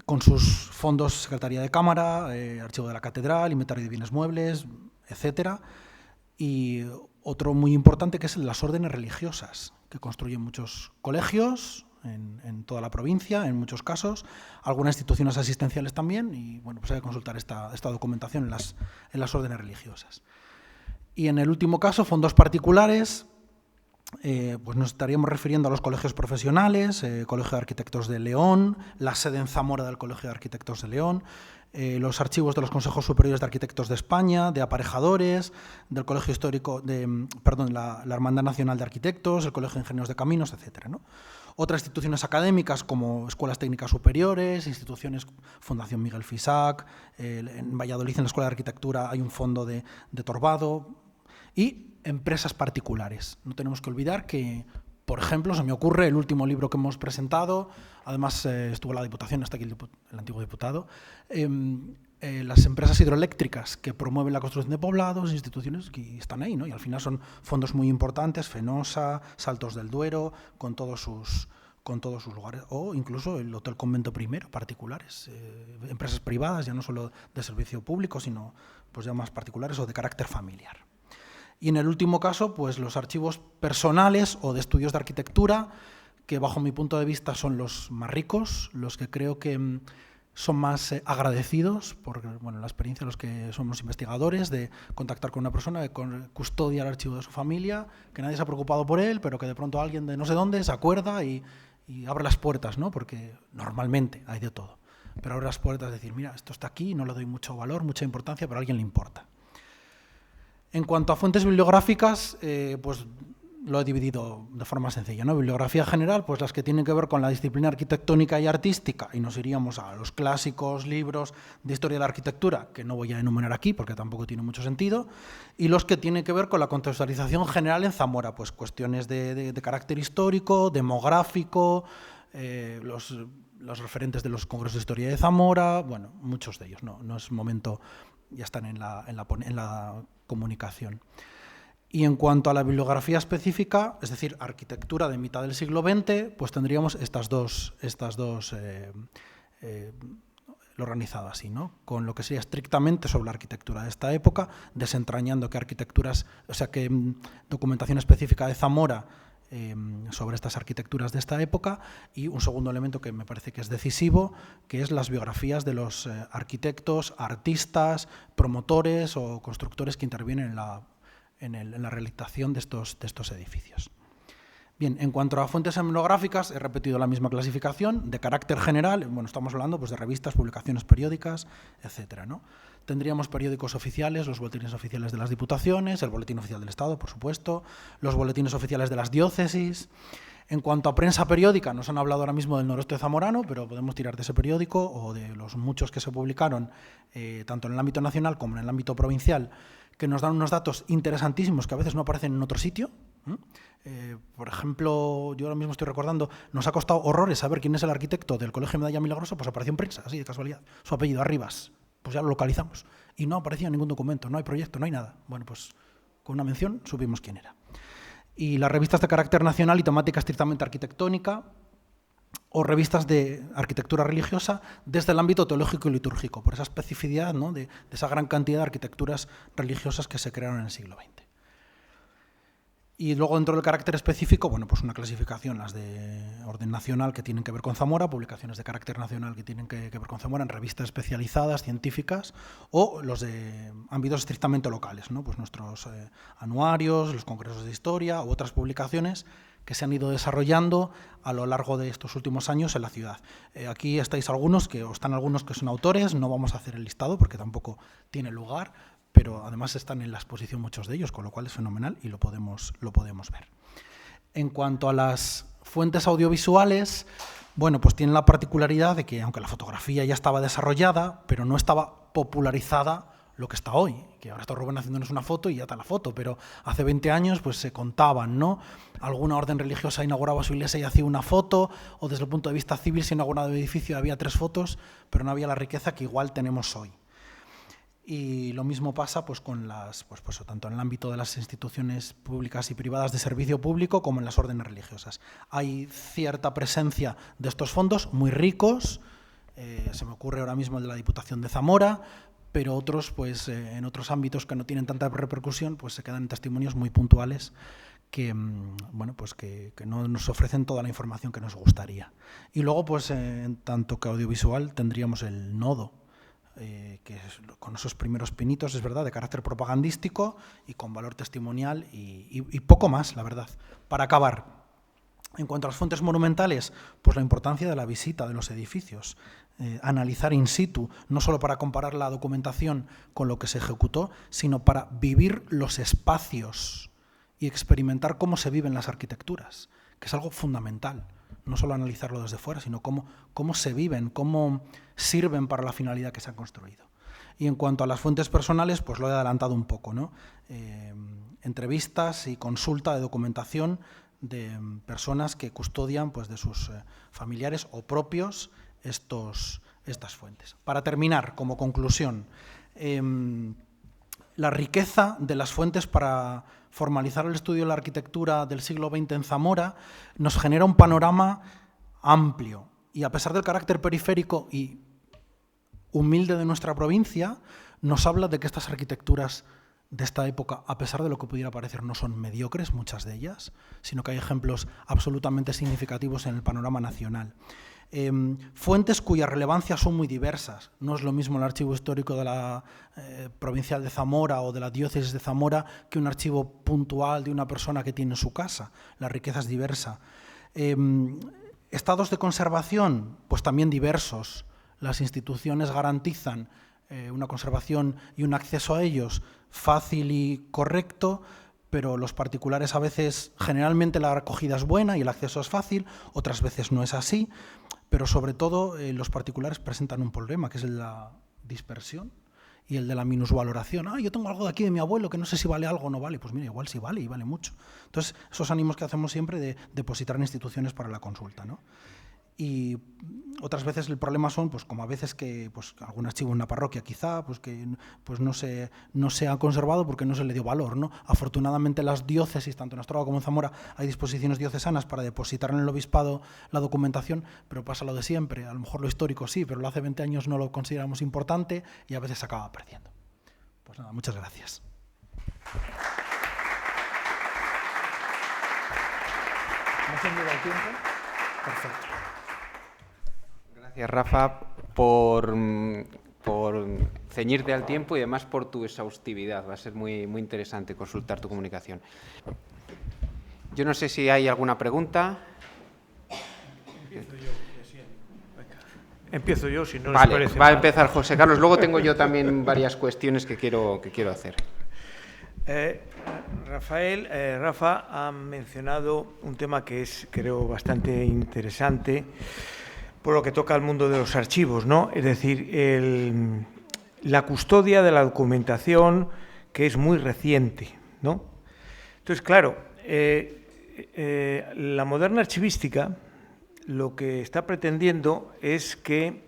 Con sus fondos Secretaría de Cámara, Archivo de la Catedral, Inventario de Bienes Muebles, etcétera. Y otro muy importante que es las órdenes religiosas, que construyen muchos colegios en toda la provincia, en muchos casos, algunas instituciones asistenciales también, y bueno, pues hay que consultar esta documentación en las órdenes religiosas. Y en el último caso, fondos particulares, pues nos estaríamos refiriendo a los colegios profesionales, Colegio de Arquitectos de León, la sede en Zamora del Colegio de Arquitectos de León, los archivos de los Consejos Superiores de Arquitectos de España, de aparejadores, del Colegio Histórico, la Hermandad Nacional de Arquitectos, el Colegio de Ingenieros de Caminos, etcétera, ¿no? Otras instituciones académicas como escuelas técnicas superiores, instituciones, Fundación Miguel Fisac, en Valladolid en la Escuela de Arquitectura hay un fondo de Torbado, y empresas particulares. No tenemos que olvidar que, por ejemplo, se me ocurre el último libro que hemos presentado, además estuvo la Diputación, hasta aquí el antiguo diputado, las empresas hidroeléctricas que promueven la construcción de poblados, instituciones que están ahí, ¿no? Y al final son fondos muy importantes, Fenosa, Saltos del Duero, con todos sus lugares, o incluso el Hotel Convento Primero, particulares, empresas privadas, ya no solo de servicio público, sino pues ya más particulares o de carácter familiar. Y en el último caso, pues los archivos personales o de estudios de arquitectura, que bajo mi punto de vista son los más ricos, los que creo que son más agradecidos por la experiencia de los que somos investigadores, de contactar con una persona que custodia el archivo de su familia, que nadie se ha preocupado por él, pero que de pronto alguien de no sé dónde se acuerda y abre las puertas, ¿no? Porque normalmente hay de todo. Pero abre las puertas y decir, mira, esto está aquí, no le doy mucho valor, mucha importancia, pero a alguien le importa. En cuanto a fuentes bibliográficas, pues lo he dividido de forma sencilla, ¿no? Bibliografía general, pues las que tienen que ver con la disciplina arquitectónica y artística, y nos iríamos a los clásicos libros de historia de la arquitectura, que no voy a enumerar aquí porque tampoco tiene mucho sentido, y los que tienen que ver con la contextualización general en Zamora, pues cuestiones de carácter histórico, demográfico, los referentes de los congresos de historia de Zamora, bueno, muchos de ellos, no es momento, ya están en la comunicación. Y en cuanto a la bibliografía específica, es decir, arquitectura de mitad del siglo XX, pues tendríamos estas dos lo organizado así, ¿no? Con lo que sería estrictamente sobre la arquitectura de esta época, desentrañando qué arquitecturas, o sea, qué documentación específica de Zamora sobre estas arquitecturas de esta época, y un segundo elemento que me parece que es decisivo, que es las biografías de los arquitectos, artistas, promotores o constructores que intervienen en la realización de estos edificios. Bien, en cuanto a fuentes hemenográficas, he repetido la misma clasificación, de carácter general, bueno, estamos hablando pues, de revistas, publicaciones periódicas, etcétera, ¿no? Tendríamos periódicos oficiales, los boletines oficiales de las diputaciones, el boletín oficial del Estado, por supuesto, los boletines oficiales de las diócesis. En cuanto a prensa periódica, nos han hablado ahora mismo del Noroeste Zamorano, pero podemos tirar de ese periódico o de los muchos que se publicaron tanto en el ámbito nacional como en el ámbito provincial, que nos dan unos datos interesantísimos que a veces no aparecen en otro sitio. Por ejemplo, yo ahora mismo estoy recordando, nos ha costado horrores saber quién es el arquitecto del Colegio Medalla Milagrosa, pues apareció en prensa, así de casualidad, su apellido, Arribas, pues ya lo localizamos. Y no aparecía en ningún documento, no hay proyecto, no hay nada. Bueno, pues con una mención supimos quién era. Y las revistas de carácter nacional y temática estrictamente arquitectónica, o revistas de arquitectura religiosa desde el ámbito teológico y litúrgico, por esa especificidad, ¿no? de esa gran cantidad de arquitecturas religiosas que se crearon en el siglo XX. Y luego dentro del carácter específico, bueno, pues una clasificación, las de orden nacional que tienen que ver con Zamora, publicaciones de carácter nacional que tienen que ver con Zamora en revistas especializadas, científicas, o los de ámbitos estrictamente locales, ¿no? Pues nuestros anuarios, los congresos de historia u otras publicaciones que se han ido desarrollando a lo largo de estos últimos años en la ciudad. Aquí estáis algunos, o están algunos que son autores, no vamos a hacer el listado porque tampoco tiene lugar, pero además están en la exposición muchos de ellos, con lo cual es fenomenal y lo podemos ver. En cuanto a las fuentes audiovisuales, bueno, pues tienen la particularidad de que, aunque la fotografía ya estaba desarrollada, pero no estaba popularizada lo que está hoy, que ahora está Rubén haciéndonos una foto y ya está la foto, pero hace 20 años pues se contaban, ¿no? Alguna orden religiosa inauguraba su iglesia y hacía una foto, o desde el punto de vista civil se inauguraba un edificio y había 3 fotos, pero no había la riqueza que igual tenemos hoy. Y lo mismo pasa pues con las, pues tanto en el ámbito de las instituciones públicas y privadas de servicio público como en las órdenes religiosas. Hay cierta presencia de estos fondos muy ricos, se me ocurre ahora mismo el de la Diputación de Zamora, pero otros, pues en otros ámbitos que no tienen tanta repercusión, pues se quedan en testimonios muy puntuales que, bueno, pues que no nos ofrecen toda la información que nos gustaría. Y luego, pues en tanto que audiovisual, tendríamos el Nodo, que es, con esos primeros pinitos, es verdad, de carácter propagandístico y con valor testimonial y poco más, la verdad. Para acabar, en cuanto a las fuentes monumentales, pues la importancia de la visita de los edificios, analizar in situ, no solo para comparar la documentación con lo que se ejecutó, sino para vivir los espacios y experimentar cómo se viven las arquitecturas, que es algo fundamental. No solo analizarlo desde fuera, sino cómo se viven, cómo sirven para la finalidad que se han construido. Y en cuanto a las fuentes personales, pues lo he adelantado un poco, ¿no? Entrevistas y consulta de documentación de personas que custodian, pues, de sus familiares o propios estas fuentes. Para terminar, como conclusión, la riqueza de las fuentes para formalizar el estudio de la arquitectura del siglo XX en Zamora nos genera un panorama amplio y, a pesar del carácter periférico y humilde de nuestra provincia, nos habla de que estas arquitecturas de esta época, a pesar de lo que pudiera parecer, no son mediocres, muchas de ellas, sino que hay ejemplos absolutamente significativos en el panorama nacional. Fuentes cuya relevancia son muy diversas. No es lo mismo el archivo histórico de la provincial de Zamora o de la diócesis de Zamora que un archivo puntual de una persona que tiene en su casa. La riqueza es diversa. Estados de conservación, pues también diversos. Las instituciones garantizan una conservación y un acceso a ellos fácil y correcto, pero los particulares a veces, generalmente la acogida es buena y el acceso es fácil, otras veces no es así, pero sobre todo los particulares presentan un problema, que es el de la dispersión y el de la minusvaloración. Ah, yo tengo algo de aquí de mi abuelo que no sé si vale algo o no vale. Pues mira, igual sí vale y vale mucho. Entonces, esos ánimos que hacemos siempre de depositar en instituciones para la consulta, ¿no? Y otras veces el problema son, pues como a veces que pues, algún archivo en una parroquia quizá, pues que pues no se ha conservado porque no se le dio valor, ¿no? Afortunadamente las diócesis, tanto en Astorga como en Zamora, hay disposiciones diocesanas para depositar en el obispado la documentación, pero pasa lo de siempre. A lo mejor lo histórico sí, pero lo hace 20 años no lo consideramos importante y a veces se acaba perdiendo. Pues nada, muchas gracias. ¿No se me da el tiempo? Perfecto. Gracias, Rafa, por ceñirte al tiempo y además por tu exhaustividad. Va a ser muy interesante consultar tu comunicación. Yo no sé si hay alguna pregunta. Empiezo yo, si no les Vale, parece va a mal. empezar José Carlos. Luego tengo yo también varias cuestiones que quiero hacer. Rafa ha mencionado un tema que es, creo, bastante interesante por lo que toca al mundo de los archivos, ¿no? Es decir, la custodia de la documentación, que es muy reciente, ¿no? Entonces, claro, la moderna archivística lo que está pretendiendo es que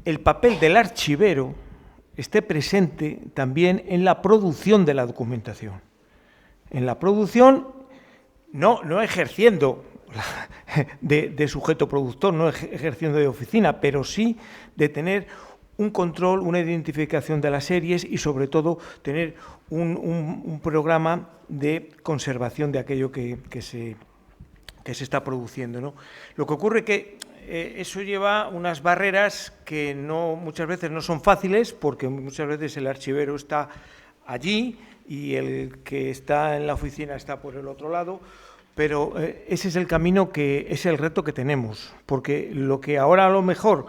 el papel del archivero esté presente también en la producción de la documentación. En la producción, no ejerciendo de sujeto productor, no ejerciendo de oficina, pero sí de tener un control, una identificación de las series y, sobre todo, tener un programa de conservación de aquello que se está produciendo, ¿no? Lo que ocurre es que eso lleva unas barreras que muchas veces no son fáciles, porque muchas veces el archivero está allí y el que está en la oficina está por el otro lado, pero ese es el camino, que es el reto que tenemos, porque lo que ahora a lo mejor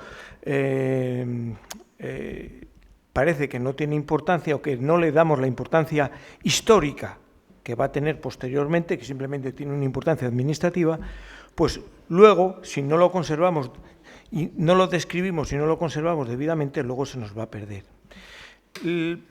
parece que no tiene importancia o que no le damos la importancia histórica que va a tener posteriormente, que simplemente tiene una importancia administrativa, pues luego, si no lo conservamos y no lo describimos y no lo conservamos debidamente, luego se nos va a perder.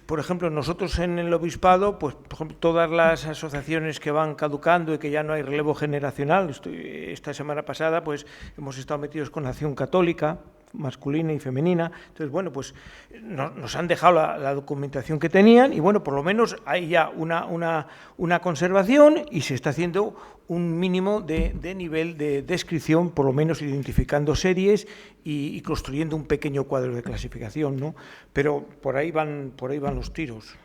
Por ejemplo, nosotros en el obispado, pues por ejemplo, todas las asociaciones que van caducando y que ya no hay relevo generacional, esta semana pasada pues hemos estado metidos con Acción Católica, masculina y femenina, entonces bueno, pues nos han dejado la documentación que tenían y bueno, por lo menos hay ya una conservación y se está haciendo un mínimo de nivel de descripción, por lo menos identificando series y construyendo un pequeño cuadro de clasificación, ¿no? Pero por ahí van los tiros.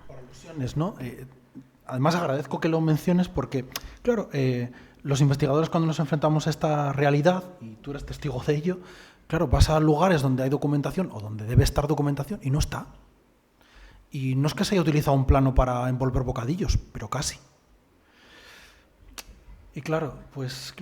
Por alusiones, ¿no? Además agradezco que lo menciones porque, claro, los investigadores cuando nos enfrentamos a esta realidad, y tú eres testigo de ello, claro, vas a lugares donde hay documentación o donde debe estar documentación y no está. Y no es que se haya utilizado un plano para envolver bocadillos, pero casi. Y claro, pues,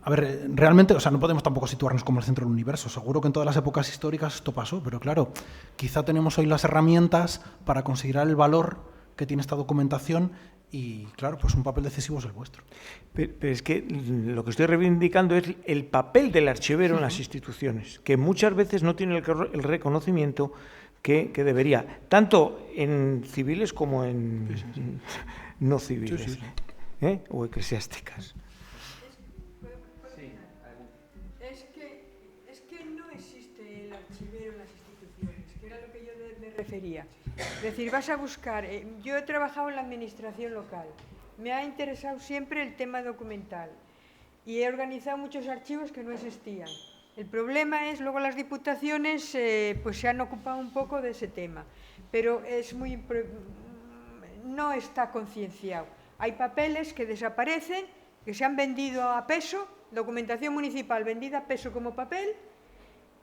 a ver, realmente, o sea, no podemos tampoco situarnos como el centro del universo. Seguro que en todas las épocas históricas esto pasó, pero claro, quizá tenemos hoy las herramientas para considerar el valor que tiene esta documentación y, claro, pues un papel decisivo es el vuestro. Pero es que lo que estoy reivindicando es el papel del archivero en las instituciones, que muchas veces no tiene el reconocimiento que debería, tanto en civiles como en no civiles, o eclesiásticas. Es que no existe el archivero en las instituciones, que era lo que yo me refería. Es decir, vas a buscar... yo he trabajado en la administración local, me ha interesado siempre el tema documental y he organizado muchos archivos que no existían. El problema es, luego las diputaciones pues se han ocupado un poco de ese tema, pero no está concienciado. Hay papeles que desaparecen, que se han vendido a peso, documentación municipal vendida a peso como papel,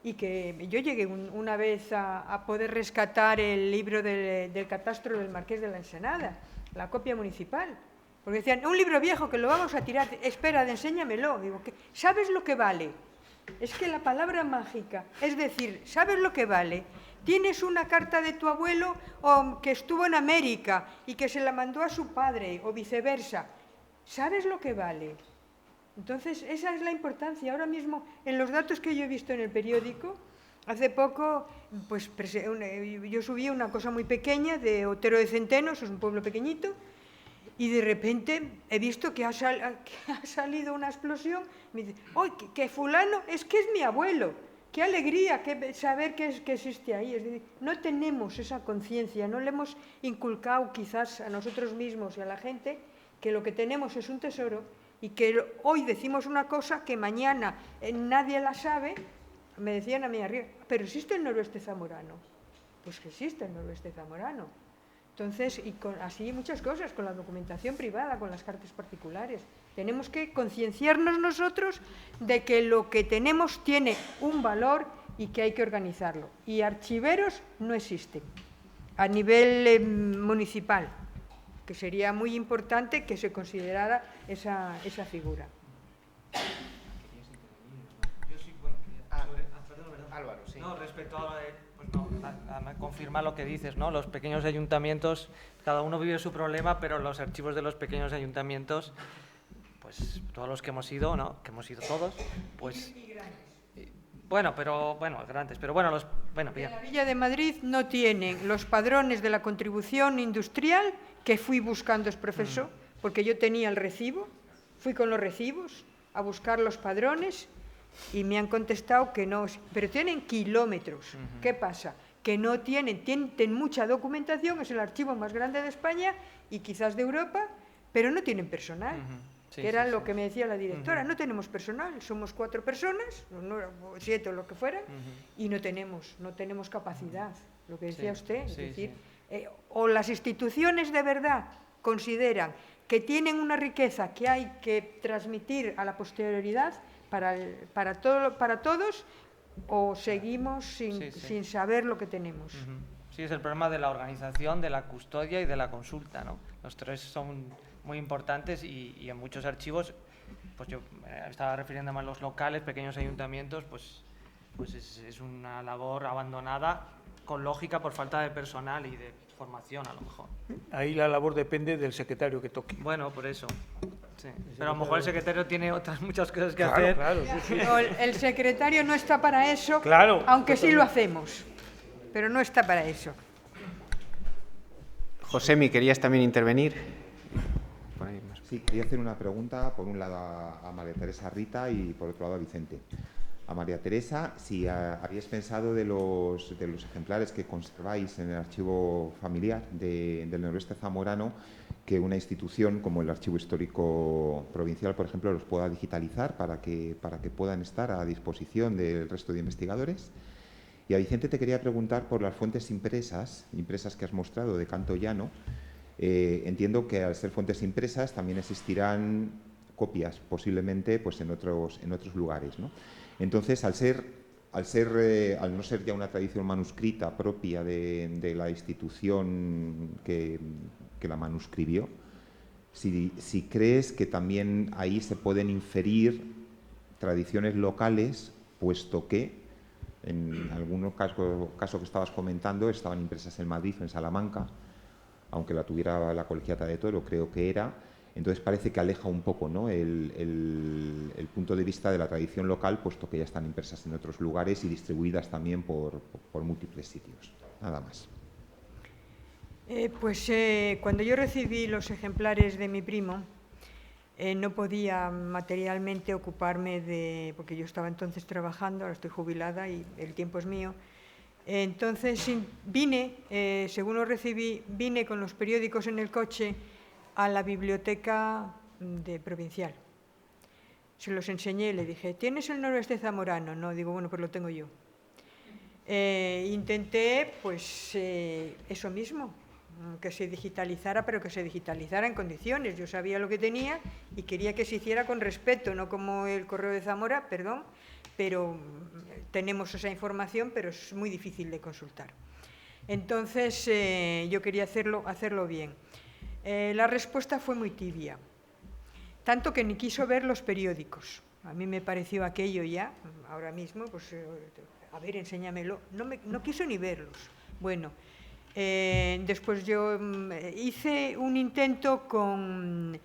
y que yo llegué una vez a poder rescatar el libro del catastro del Marqués de la Ensenada, la copia municipal, porque decían, un libro viejo que lo vamos a tirar, espera, enséñamelo. Digo, ¿sabes lo que vale? Es que la palabra mágica, es decir, ¿sabes lo que vale? Tienes una carta de tu abuelo que estuvo en América y que se la mandó a su padre o viceversa. ¿Sabes lo que vale? Entonces, esa es la importancia. Ahora mismo, en los datos que yo he visto en el periódico, hace poco, pues yo subí una cosa muy pequeña de Otero de Centenos, es un pueblo pequeñito, y de repente he visto que ha salido una explosión. Me dice, ¡ay, que fulano! Es que es mi abuelo. ¡Qué alegría saber que existe ahí! Es decir, no tenemos esa conciencia, no le hemos inculcado quizás a nosotros mismos y a la gente que lo que tenemos es un tesoro y que hoy decimos una cosa que mañana nadie la sabe. Me decían a mí arriba, ¿pero existe el noroeste zamorano? Pues que existe el noroeste zamorano. Entonces, y así muchas cosas, con la documentación privada, con las cartas particulares. Tenemos que concienciarnos nosotros de que lo que tenemos tiene un valor y que hay que organizarlo. Y archiveros no existen a nivel municipal, que sería muy importante que se considerara esa figura. Álvaro, sí. No, respecto a confirmar lo que dices, ¿no? Los pequeños ayuntamientos, cada uno vive su problema, pero los archivos de los pequeños ayuntamientos, pues todos los que hemos ido, ¿no? Que hemos ido todos, pues... Bueno, grandes, pero bueno, bien. En la Villa de Madrid no tienen los padrones de la contribución industrial, que fui buscando es profesor, porque yo tenía el recibo, fui con los recibos a buscar los padrones y me han contestado que no, pero tienen kilómetros. ¿Qué pasa? Que no tienen mucha documentación, es el archivo más grande de España y quizás de Europa, pero no tienen personal. Que era lo que me decía la directora, no tenemos personal, somos 4 personas, 7 o lo que fuera, y no tenemos capacidad, lo que decía usted, es decir, o las instituciones de verdad consideran que tienen una riqueza que hay que transmitir a la posterioridad para todos, o seguimos sin saber lo que tenemos. Sí, es el problema de la organización, de la custodia y de la consulta, ¿no? Los tres son muy importantes y en muchos archivos, pues yo estaba refiriéndome a los locales, pequeños ayuntamientos, pues pues es una labor abandonada con lógica por falta de personal y de formación, a lo mejor. Ahí la labor depende del secretario que toque. Bueno, por eso. Sí. Pero a lo mejor el secretario tiene otras muchas cosas que Claro, hacer. claro, sí, sí. No, el secretario no está para eso, Claro, aunque sí lo hacemos, pero no está para eso. Josemi, ¿querías también intervenir? Por ahí más. Sí, quería hacer una pregunta, por un lado a María Teresa Rita y por otro lado a Vicente. A María Teresa, si habíais pensado de los ejemplares que conserváis en el archivo familiar del noroeste zamorano, que una institución como el Archivo Histórico Provincial, por ejemplo, los pueda digitalizar para que puedan estar a disposición del resto de investigadores. Y a Vicente te quería preguntar por las fuentes impresas que has mostrado de Canto Llano. Entiendo que al ser fuentes impresas también existirán copias, posiblemente pues en otros lugares, ¿no? Entonces, al no ser ya una tradición manuscrita propia de la institución que la manuscribió, si crees que también ahí se pueden inferir tradiciones locales, puesto que en algún caso que estabas comentando estaban impresas en Madrid o en Salamanca, aunque la tuviera la Colegiata de Toro, creo que era. Entonces parece que aleja un poco, ¿no?, el punto de vista de la tradición local, puesto que ya están impresas en otros lugares y distribuidas también por múltiples sitios. Nada más. Cuando yo recibí los ejemplares de mi primo, no podía materialmente ocuparme porque yo estaba entonces trabajando, ahora estoy jubilada y el tiempo es mío. Entonces vine, según los recibí, vine con los periódicos en el coche a la biblioteca provincial. Se los enseñé, le dije, ¿tienes el noroeste zamorano? No, digo, bueno, pues lo tengo yo. Intenté, pues, eso mismo, que se digitalizara, pero que se digitalizara en condiciones. Yo sabía lo que tenía y quería que se hiciera con respeto, no como el Correo de Zamora, perdón, pero tenemos esa información, pero es muy difícil de consultar. Entonces, yo quería hacerlo bien. La respuesta fue muy tibia, tanto que ni quiso ver los periódicos. A mí me pareció aquello ya, ahora mismo, pues, a ver, enséñamelo. No quiso ni verlos. Bueno, después yo hice un intento con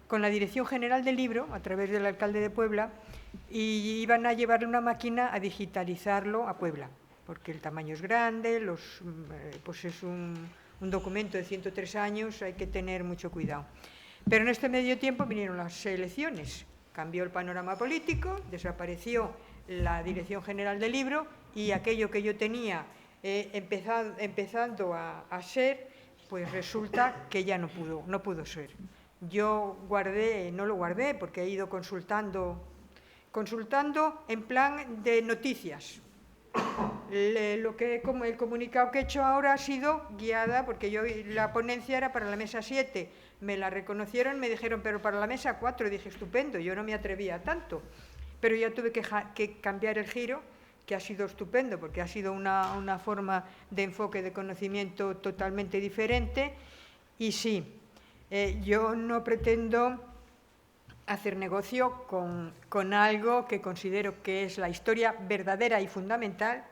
la Dirección General del Libro, a través del alcalde de Puebla, y iban a llevarle una máquina a digitalizarlo a Puebla, porque el tamaño es grande, pues es un documento de 103 años, hay que tener mucho cuidado. Pero en este medio tiempo vinieron las elecciones, cambió el panorama político, desapareció la Dirección General del Libro y aquello que yo tenía empezando a ser, pues resulta que ya no pudo ser. Yo no lo guardé porque he ido consultando en plan de noticias. El comunicado que he hecho ahora ha sido guiada, porque la ponencia era para la mesa 7, me la reconocieron, me dijeron, pero para la mesa 4, dije, estupendo, yo no me atrevía a tanto, pero ya tuve que cambiar el giro, que ha sido estupendo, porque ha sido una forma de enfoque de conocimiento totalmente diferente, y sí, yo no pretendo hacer negocio con algo que considero que es la historia verdadera y fundamental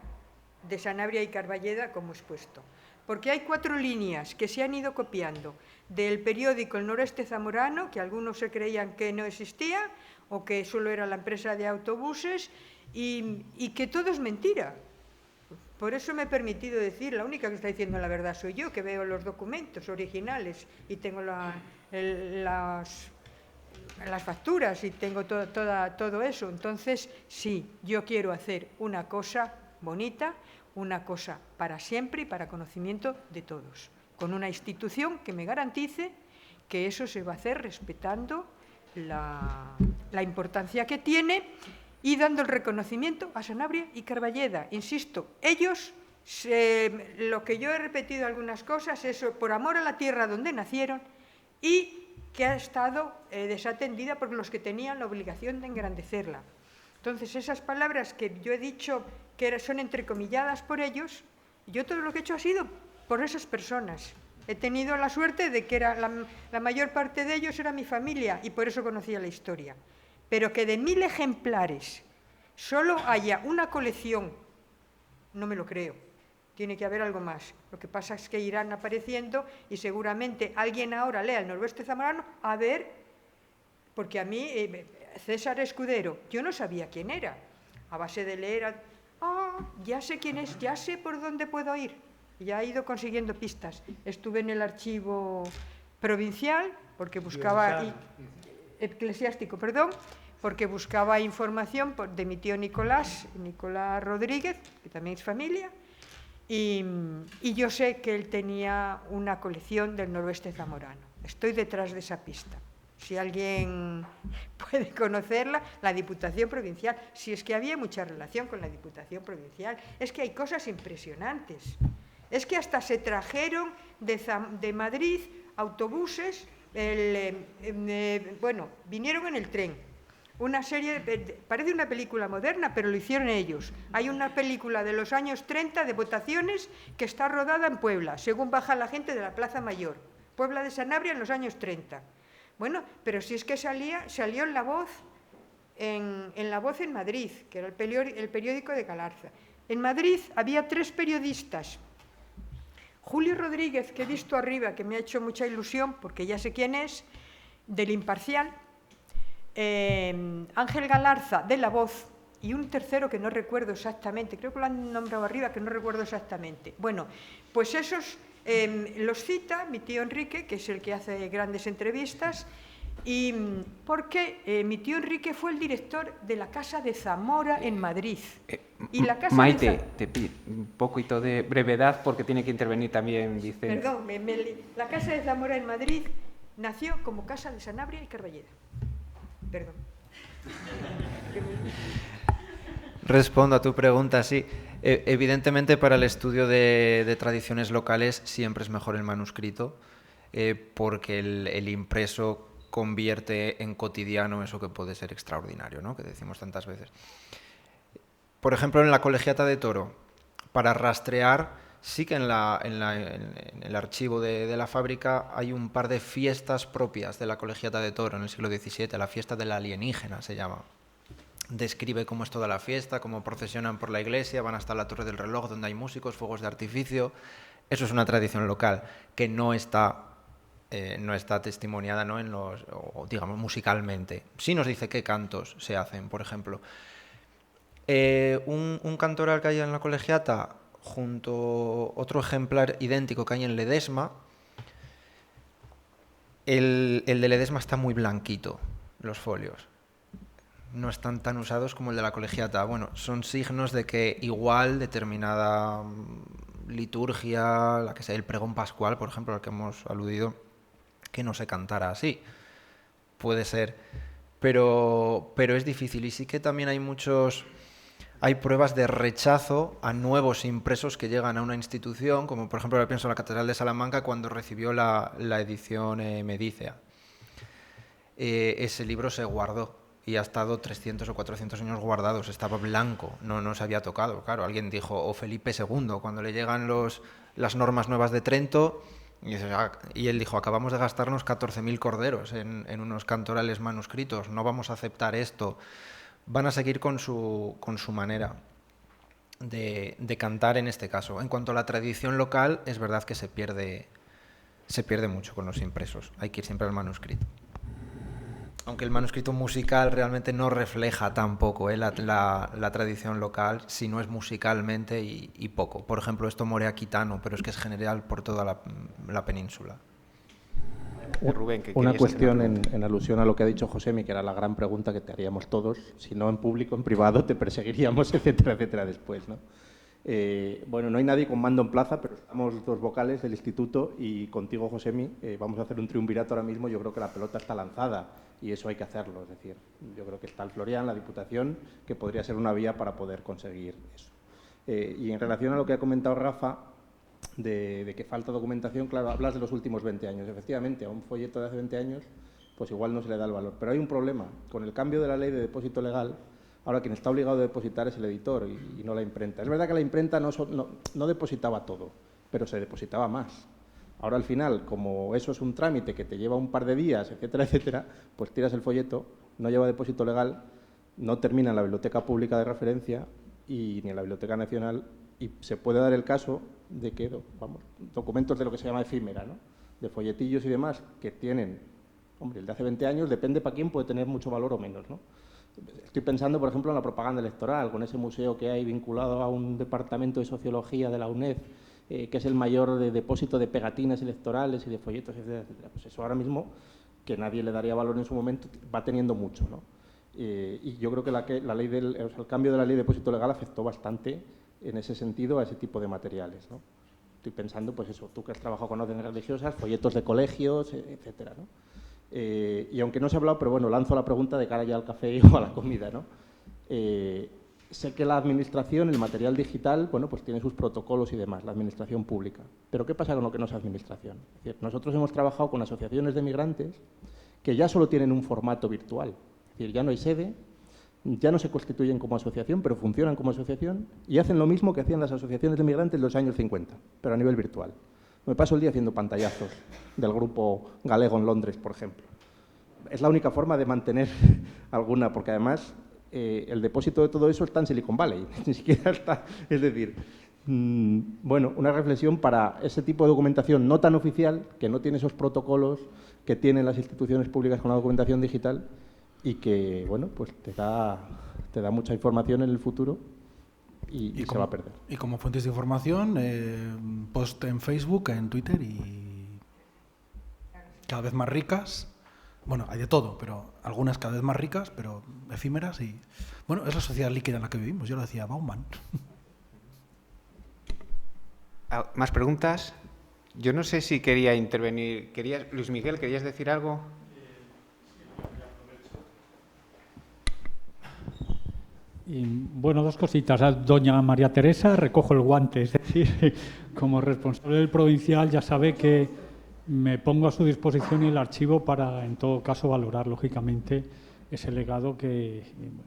de Sanabria y Carballeda como expuesto. Porque hay 4 líneas que se han ido copiando del periódico El Noroeste Zamorano, que algunos se creían que no existía o que solo era la empresa de autobuses, y que todo es mentira. Por eso me he permitido decir, la única que está diciendo la verdad soy yo, que veo los documentos originales y tengo las facturas y tengo todo eso. Entonces, sí, yo quiero hacer una cosa bonita, una cosa para siempre y para conocimiento de todos, con una institución que me garantice que eso se va a hacer respetando la importancia que tiene y dando el reconocimiento a Sanabria y Carballeda. Insisto, ellos, lo que yo he repetido algunas cosas, eso por amor a la tierra donde nacieron y que ha estado desatendida por los que tenían la obligación de engrandecerla. Entonces, esas palabras que yo he dicho que son entrecomilladas por ellos, yo todo lo que he hecho ha sido por esas personas. He tenido la suerte de que la mayor parte de ellos era mi familia y por eso conocía la historia. Pero que de 1000 ejemplares solo haya una colección, no me lo creo. Tiene que haber algo más. Lo que pasa es que irán apareciendo y seguramente alguien ahora lea el Noroeste Zamorano a ver, porque a mí, César Escudero, yo no sabía quién era. A base de leer, ya sé quién es, ya sé por dónde puedo ir. Ya he ido consiguiendo pistas. Estuve en el archivo provincial, porque buscaba... eclesiástico, perdón, porque buscaba información de mi tío Nicolás Rodríguez, que también es familia, y yo sé que él tenía una colección del Noroeste Zamorano. Estoy detrás de esa pista. Si alguien puede conocerla, la Diputación Provincial, si es que había mucha relación con la Diputación Provincial, es que hay cosas impresionantes. Es que hasta se trajeron de Madrid autobuses, vinieron en el tren. Una serie, parece una película moderna, pero lo hicieron ellos. Hay una película de los años 30 de votaciones que está rodada en Puebla, según baja la gente de la Plaza Mayor. Puebla de Sanabria en los años 30. Bueno, pero si es que salió en La Voz, en La Voz en Madrid, que era el periódico de Galarza. En Madrid había 3 periodistas. Julio Rodríguez, que he visto arriba, que me ha hecho mucha ilusión, porque ya sé quién es, del Imparcial, Ángel Galarza, de La Voz, y un tercero que no recuerdo exactamente, creo que lo han nombrado arriba, que no recuerdo exactamente. Bueno, pues esos los cita mi tío Enrique, que es el que hace grandes entrevistas, y porque mi tío Enrique fue el director de la Casa de Zamora en Madrid. Y la casa Maite, te pido un poquito de brevedad porque tiene que intervenir también Vicente. Perdón, la Casa de Zamora en Madrid nació como Casa de Sanabria y Carballeda. Perdón. Respondo a tu pregunta, sí. Evidentemente, para el estudio de tradiciones locales siempre es mejor el manuscrito, porque el impreso convierte en cotidiano eso que puede ser extraordinario, ¿no?, que decimos tantas veces. Por ejemplo, en la Colegiata de Toro, para rastrear, sí que en el archivo de la fábrica hay un par de fiestas propias de la Colegiata de Toro en el siglo XVII, la fiesta de la alienígena se llama. Describe cómo es toda la fiesta, cómo procesionan por la iglesia, van hasta la Torre del Reloj donde hay músicos, fuegos de artificio. Eso es una tradición local que no está testimoniada, ¿no?, digamos, musicalmente. Sí nos dice qué cantos se hacen, por ejemplo. Un cantoral que hay en la Colegiata, junto a otro ejemplar idéntico que hay en Ledesma, el de Ledesma está muy blanquito, los folios. No están tan usados como el de la Colegiata. Bueno, son signos de que igual determinada liturgia, la que sea el pregón pascual, por ejemplo, al que hemos aludido, que no se cantara así. Puede ser, pero es difícil. Y sí que también hay pruebas de rechazo a nuevos impresos que llegan a una institución, como por ejemplo, pienso en la Catedral de Salamanca cuando recibió la edición Medicea. Ese libro se guardó y ha estado 300 o 400 años guardados, estaba blanco, no se había tocado. Claro, alguien dijo, o Felipe II, cuando le llegan las normas nuevas de Trento, y él dijo, acabamos de gastarnos 14.000 corderos en unos cantorales manuscritos, no vamos a aceptar esto. Van a seguir con su manera de cantar en este caso. En cuanto a la tradición local, es verdad que se pierde mucho con los impresos, hay que ir siempre al manuscrito. Aunque el manuscrito musical realmente no refleja tampoco la tradición local, si no es musicalmente y poco. Por ejemplo, esto moreaquitano, pero es que es general por toda la península. Rubén, una cuestión en alusión a lo que ha dicho Josemi, que era la gran pregunta que te haríamos todos, si no en público, en privado, te perseguiríamos, etcétera, etcétera, después, ¿no? Bueno, no hay nadie con mando en plaza, pero estamos 2 vocales del instituto y contigo, Josemi, vamos a hacer un triunvirato ahora mismo. Yo creo que la pelota está lanzada y eso hay que hacerlo. Es decir, yo creo que está el Florian, la Diputación, que podría ser una vía para poder conseguir eso. Y en relación a lo que ha comentado Rafa, de que falta documentación, claro, hablas de los últimos 20 años. Efectivamente, a un folleto de hace 20 años, pues igual no se le da el valor. Pero hay un problema. Con el cambio de la ley de depósito legal, ahora quien está obligado a depositar es el editor y no la imprenta. Es verdad que la imprenta no depositaba todo, pero se depositaba más. Ahora al final, como eso es un trámite que te lleva un par de días, etcétera, etcétera, pues tiras el folleto, no lleva depósito legal, no termina en la Biblioteca Pública de Referencia y ni en la Biblioteca Nacional, y se puede dar el caso de que, vamos, documentos de lo que se llama efímera, ¿no?, de folletillos y demás, que tienen, hombre, el de hace 20 años, depende para quién, puede tener mucho valor o menos, ¿no? Estoy pensando, por ejemplo, en la propaganda electoral, con ese museo que hay vinculado a un departamento de sociología de la UNED, que es el mayor depósito de pegatinas electorales y de folletos, etcétera, etcétera. Pues eso ahora mismo, que nadie le daría valor en su momento, va teniendo mucho, ¿no? Y yo creo que el cambio de la ley de depósito legal afectó bastante en ese sentido a ese tipo de materiales, ¿no? Estoy pensando, pues eso, tú que has trabajado con órdenes religiosas, folletos de colegios, etcétera, ¿no? Y aunque no se ha hablado, pero bueno, lanzo la pregunta de cara ya al café o a la comida, ¿no? Sé que la administración, el material digital, bueno, pues tiene sus protocolos y demás, la administración pública. Pero ¿qué pasa con lo que no es administración? Es decir, nosotros hemos trabajado con asociaciones de migrantes que ya solo tienen un formato virtual. Es decir, ya no hay sede, ya no se constituyen como asociación, pero funcionan como asociación y hacen lo mismo que hacían las asociaciones de migrantes en los años 50, pero a nivel virtual. Me paso el día haciendo pantallazos del grupo galego en Londres, por ejemplo. Es la única forma de mantener alguna, porque además el depósito de todo eso está en Silicon Valley, ni siquiera está, es decir, bueno, una reflexión para ese tipo de documentación no tan oficial, que no tiene esos protocolos que tienen las instituciones públicas con la documentación digital y que, bueno, pues te da mucha información en el futuro y se va a perder. Y como fuentes de información, post en Facebook, en Twitter y cada vez más ricas. Bueno, hay de todo, pero algunas cada vez más ricas, pero efímeras y... Bueno, es la sociedad líquida en la que vivimos, yo lo decía Bauman. ¿Más preguntas? Yo no sé si quería intervenir. Luis Miguel, ¿querías decir algo? Y, bueno, dos cositas. A doña María Teresa recojo el guante, es decir, como responsable del provincial ya sabe que me pongo a su disposición y el archivo para, en todo caso, valorar, lógicamente, ese legado que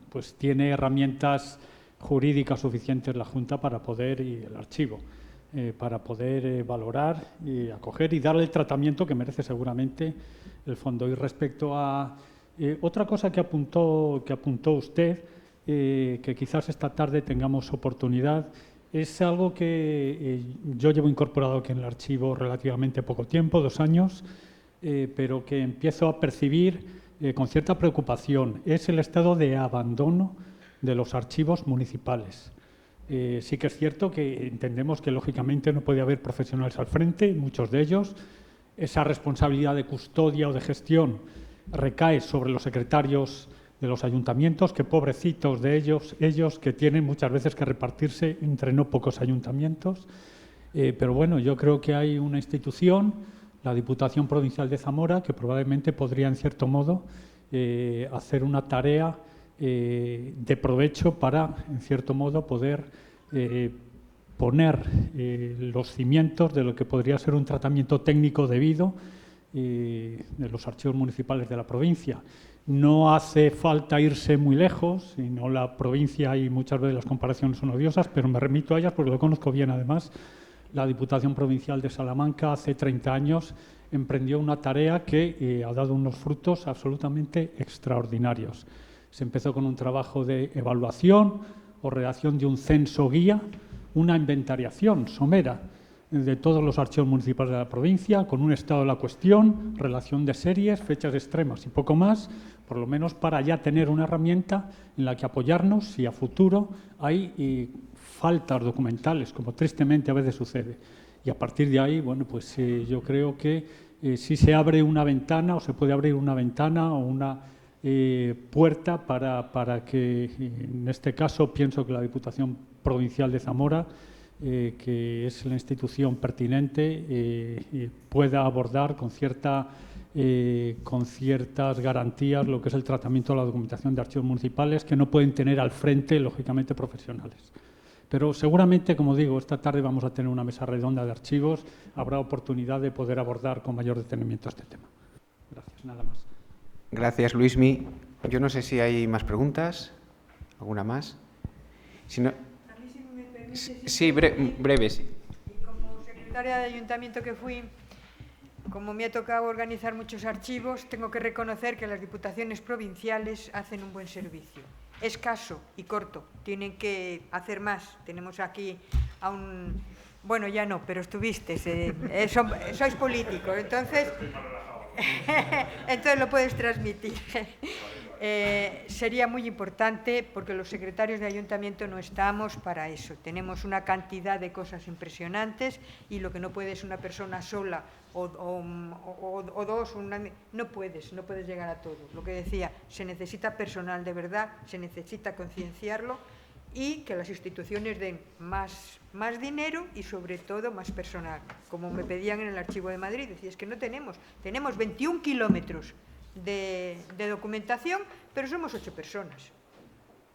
pues tiene herramientas jurídicas suficientes la Junta para poder, y el archivo, para poder valorar y acoger y darle el tratamiento que merece seguramente el fondo. Y respecto a otra cosa que apuntó usted, que quizás esta tarde tengamos oportunidad, es algo que yo llevo incorporado aquí en el archivo relativamente poco tiempo, 2 años, pero que empiezo a percibir con cierta preocupación. Es el estado de abandono de los archivos municipales. Sí que es cierto que entendemos que lógicamente no puede haber profesionales al frente, muchos de ellos. Esa responsabilidad de custodia o de gestión recae sobre los secretarios de los ayuntamientos, que pobrecitos de ellos que tienen muchas veces que repartirse entre no pocos ayuntamientos. Pero bueno, yo creo que hay una institución, la Diputación Provincial de Zamora, que probablemente podría, en cierto modo, hacer una tarea de provecho para, en cierto modo, poder poner los cimientos de lo que podría ser un tratamiento técnico debido de los archivos municipales de la provincia. No hace falta irse muy lejos, sino la provincia, y muchas veces las comparaciones son odiosas, pero me remito a ellas porque lo conozco bien además. La Diputación Provincial de Salamanca hace 30 años emprendió una tarea que ha dado unos frutos absolutamente extraordinarios. Se empezó con un trabajo de evaluación o redacción de un censo guía, una inventariación somera de todos los archivos municipales de la provincia, con un estado de la cuestión, relación de series, fechas extremas y poco más, por lo menos para ya tener una herramienta en la que apoyarnos si a futuro hay faltas documentales, como tristemente a veces sucede. Y a partir de ahí, bueno, pues yo creo que si se abre una ventana o se puede abrir una ventana o una puerta para que, en este caso, pienso que la Diputación Provincial de Zamora, que es la institución pertinente, pueda abordar con ciertas garantías lo que es el tratamiento de la documentación de archivos municipales, que no pueden tener al frente, lógicamente, profesionales. Pero seguramente, como digo, esta tarde vamos a tener una mesa redonda de archivos, habrá oportunidad de poder abordar con mayor detenimiento este tema. Gracias, nada más. Gracias, Luismi. Yo no sé si hay más preguntas. ¿Alguna más? Si no... Sí, breve, sí. Y como secretaria de ayuntamiento que fui, como me ha tocado organizar muchos archivos, tengo que reconocer que las diputaciones provinciales hacen un buen servicio. escaso y corto. Tienen que hacer más. Tenemos aquí a un... Bueno, ya no, pero estuviste, sois políticos, entonces lo puedes transmitir. Sería muy importante, porque los secretarios de ayuntamiento no estamos para eso. Tenemos una cantidad de cosas impresionantes y lo que no puede es una persona sola o dos, no puedes llegar a todo. Lo que decía, se necesita personal de verdad, se necesita concienciarlo y que las instituciones den más dinero y sobre todo más personal, como me pedían en el Archivo de Madrid. Decía, es que no tenemos 21 kilómetros de documentación, pero somos 8 personas.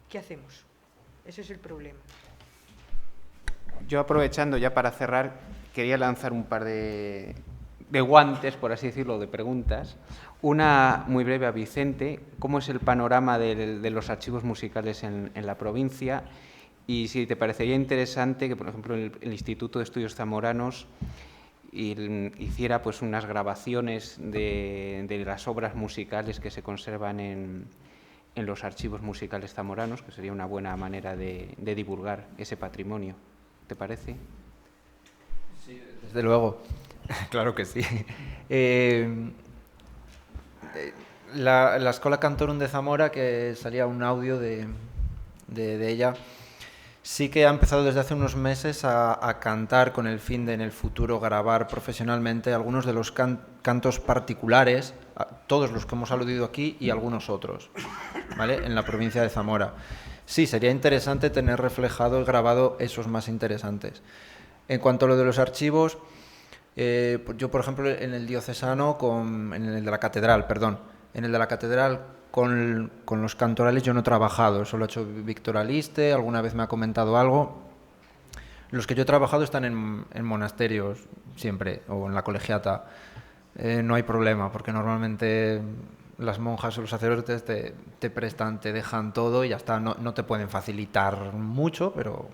¿Qué hacemos? Ese es el problema. Yo, aprovechando ya para cerrar, quería lanzar un par de guantes, por así decirlo, de preguntas. Una muy breve a Vicente: ¿cómo es el panorama de los archivos musicales en la provincia? Y si te parecería interesante que, por ejemplo, el Instituto de Estudios Zamoranos hiciera pues unas grabaciones de las obras musicales que se conservan en los archivos musicales zamoranos, que sería una buena manera de divulgar ese patrimonio. ¿Te parece? Sí, desde luego. Claro que sí. La Escola Cantorum de Zamora, que salía un audio de ella, sí que ha empezado desde hace unos meses a cantar con el fin de en el futuro grabar profesionalmente algunos de los cantos particulares, todos los que hemos aludido aquí y algunos otros, ¿vale?, en la provincia de Zamora. Sí, sería interesante tener reflejado y grabado esos más interesantes. En cuanto a lo de los archivos, yo, por ejemplo, en el diocesano, en el de la catedral, con los cantorales yo no he trabajado, solo he hecho Víctor Aliste, alguna vez me ha comentado algo. Los que yo he trabajado están en monasterios siempre, o en la colegiata. No hay problema, porque normalmente las monjas o los sacerdotes te prestan, te dejan todo y ya está. No te pueden facilitar mucho, pero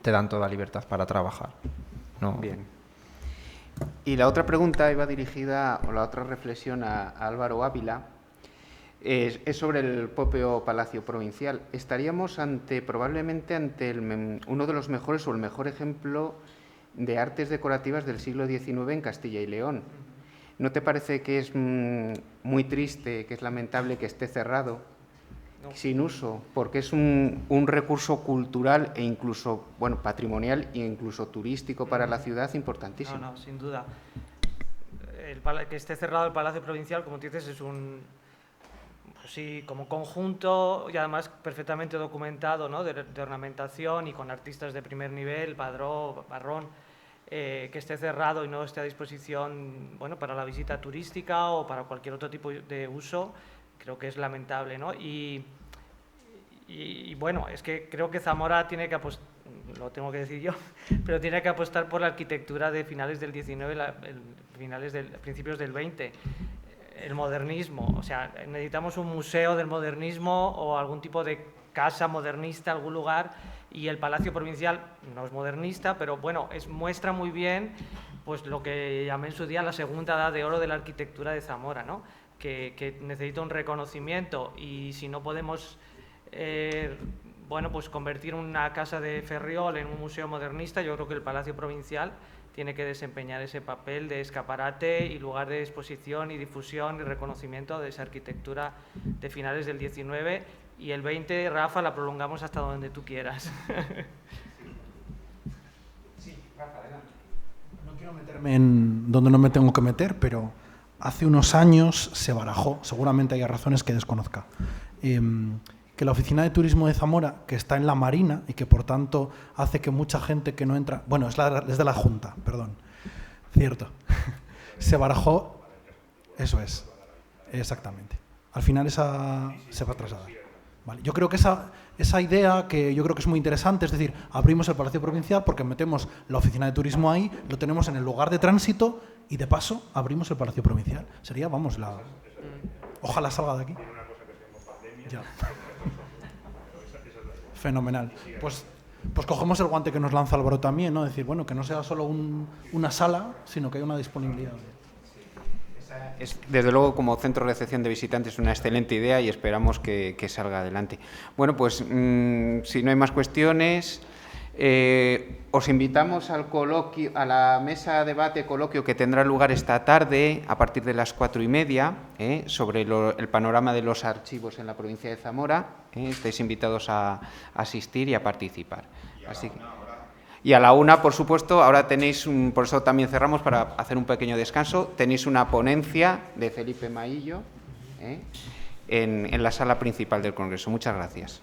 te dan toda libertad para trabajar. No. Bien. Y la otra pregunta iba dirigida, o la otra reflexión, a Álvaro Ávila. Es sobre el propio Palacio Provincial. Estaríamos probablemente ante uno de los mejores o el mejor ejemplo de artes decorativas del siglo XIX en Castilla y León. ¿No te parece que es muy triste, que es lamentable que esté cerrado, sin uso? Porque es un recurso cultural e incluso, bueno, patrimonial e incluso turístico para la ciudad importantísimo. No, sin duda. Que esté cerrado el Palacio Provincial, como tú dices, es sí, como conjunto y además perfectamente documentado, ¿no?, de ornamentación y con artistas de primer nivel, Barrón, que esté cerrado y no esté a disposición, bueno, para la visita turística o para cualquier otro tipo de uso, creo que es lamentable, ¿no? Y bueno, es que creo que Zamora tiene que apostar, lo tengo que decir yo, pero tiene que apostar por la arquitectura de finales del XIX, principios del XX. El modernismo, o sea, necesitamos un museo del modernismo o algún tipo de casa modernista, algún lugar, y el Palacio Provincial no es modernista, pero bueno, muestra muy bien pues lo que llamé en su día la segunda edad de oro de la arquitectura de Zamora, ¿no?, que necesita un reconocimiento, y si no podemos bueno, pues convertir una casa de Ferriol en un museo modernista, yo creo que el Palacio Provincial tiene que desempeñar ese papel de escaparate y lugar de exposición y difusión y reconocimiento de esa arquitectura de finales del XIX, y el 20, Rafa, la prolongamos hasta donde tú quieras. Sí, Rafa, adelante. No quiero meterme en donde no me tengo que meter, pero hace unos años se barajó, seguramente hay razones que desconozca, que la Oficina de Turismo de Zamora, que está en la Marina y que por tanto hace que mucha gente que no entra... Bueno, es de la Junta, perdón. Cierto. Se barajó... Eso es, exactamente. Al final esa se va a trasladar. Vale. Yo creo que esa idea, que yo creo que es muy interesante, es decir, abrimos el Palacio Provincial porque metemos la Oficina de Turismo ahí, lo tenemos en el lugar de tránsito y de paso abrimos el Palacio Provincial. Sería, vamos, ojalá salga de aquí. Ya. Fenomenal. Pues cogemos el guante que nos lanza Álvaro también, ¿no? Decir, bueno, que no sea solo una sala, sino que haya una disponibilidad. Desde luego, como centro de recepción de visitantes, es una excelente idea y esperamos que salga adelante. Bueno, pues si no hay más cuestiones, os invitamos al coloquio, a la mesa debate coloquio que tendrá lugar esta tarde a partir de las 4:30 sobre el panorama de los archivos en la provincia de Zamora. Estáis invitados a asistir y a participar. Y a la 1, por supuesto, ahora tenéis, por eso también cerramos para hacer un pequeño descanso, tenéis una ponencia de Felipe Maillo en la sala principal del Congreso. Muchas gracias.